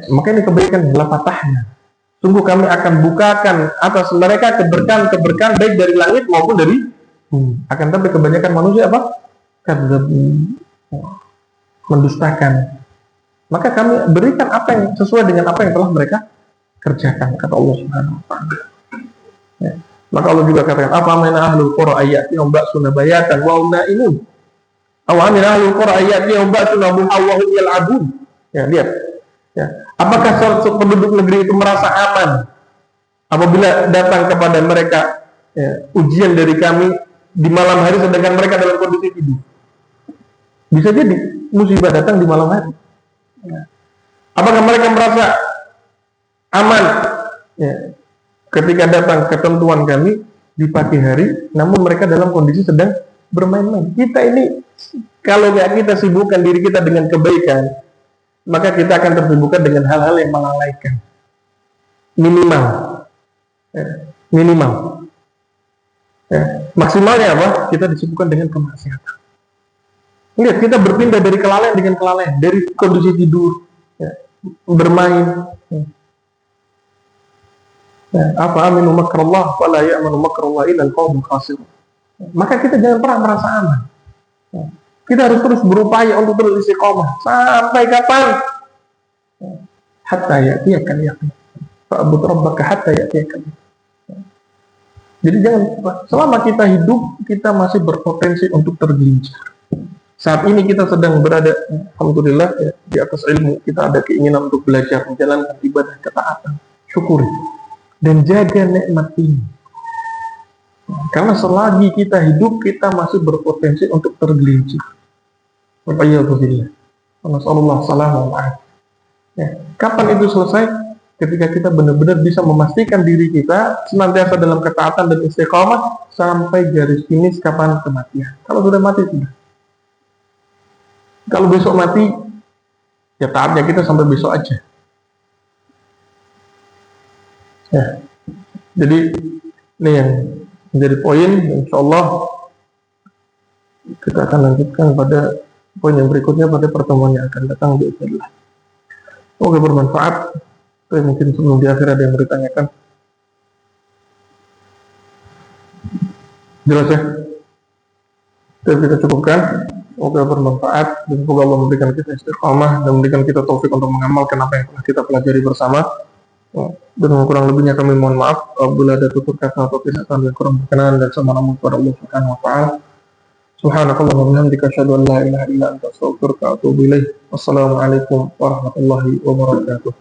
Speaker 1: maka ini kebaikan la fatahna. Sungguh kami akan bukakan atas mereka keberkahan baik dari langit maupun dari bumi. Akan tapi kebanyakan manusia apa? Kadzabu, mendustakan. Maka kami berikan apa yang sesuai dengan apa yang telah mereka kerjakan, kata Allah Subhanahu wa Ta'ala. Ya. Maka Allah juga katakan, apa mana ahlul qura ayatihum ba'suna bayatan wa hum na'imun. Aw amina ahlul qura ayatihum ba'suna wa hum yal'abun. Ya, lihat. Ya. Apakah penduduk negeri itu merasa aman apabila datang kepada mereka, ya, ujian dari kami di malam hari sedangkan mereka dalam kondisi tidur? Bisa jadi musibah datang di malam hari. Ya. Apakah mereka merasa aman, ya, ketika datang ketentuan kami di pagi hari, namun mereka dalam kondisi sedang bermain-main? Kita ini, kalau kita sibukkan diri kita dengan kebaikan, maka kita akan tersibukkan dengan hal-hal yang melalaikan. Minimal, ya, minimal. Ya, maksimalnya apa? Kita disibukkan dengan kemaksiatan. Lihat, kita berpindah dari kelalaian dengan kelalaian, dari kondisi tidur, ya, bermain. Ya, apa aminu makrallah wa la ya'manu makrallah illa al-qaumul khasirun. Maka kita jangan pernah merasa aman. Ya, kita harus terus berupaya untuk terus istiqomah. Sampai kapan? Ya, hatta ya'tiyakal yaqin. Fa'bud rabbaka hatta ya'tiyakal yaqin. Jadi jangan, selama kita hidup, kita masih berpotensi untuk tergelincir. Saat ini kita sedang berada, alhamdulillah, ya, di atas ilmu, kita ada keinginan untuk belajar, menjalankan ibadah ketaatan. Syukuri dan jaga nikmat ini. Karena selagi kita hidup, kita masih berpotensi untuk tergelincir. Wa'iyadzubillah. Nasallallahu salam wa ya. Kapan itu selesai? Ketika kita benar-benar bisa memastikan diri kita senantiasa dalam ketaatan dan istiqamah sampai garis finish kapan kematian. Kalau sudah mati, sudah. Kalau besok mati, ya taatnya kita sampai besok aja. Ya. Jadi ini yang menjadi poin. Insyaallah kita akan lanjutkan pada poin yang berikutnya pada pertemuan yang akan datang. Bismillah. Semoga bermanfaat. Mungkin sebelum di akhir ada yang bertanyakan. Jelas ya? Kita cukupkan. Semoga bermanfaat dan semoga Allah memberikan kita istiqamah dan memberikan kita taufik untuk mengamalkan apa yang telah kita pelajari bersama. Dan kurang lebihnya kami mohon maaf apabila ada tutur kata atau tindakan yang kurang berkenan dan sama namun kepada Allah Subhanahu wa Ta'ala. Subhanakallahumma wa bihamdika asyhadu an la ilaha illa anta astaghfiruka wa atubu ilaik. Wassalamualaikum warahmatullahi wabarakatuh.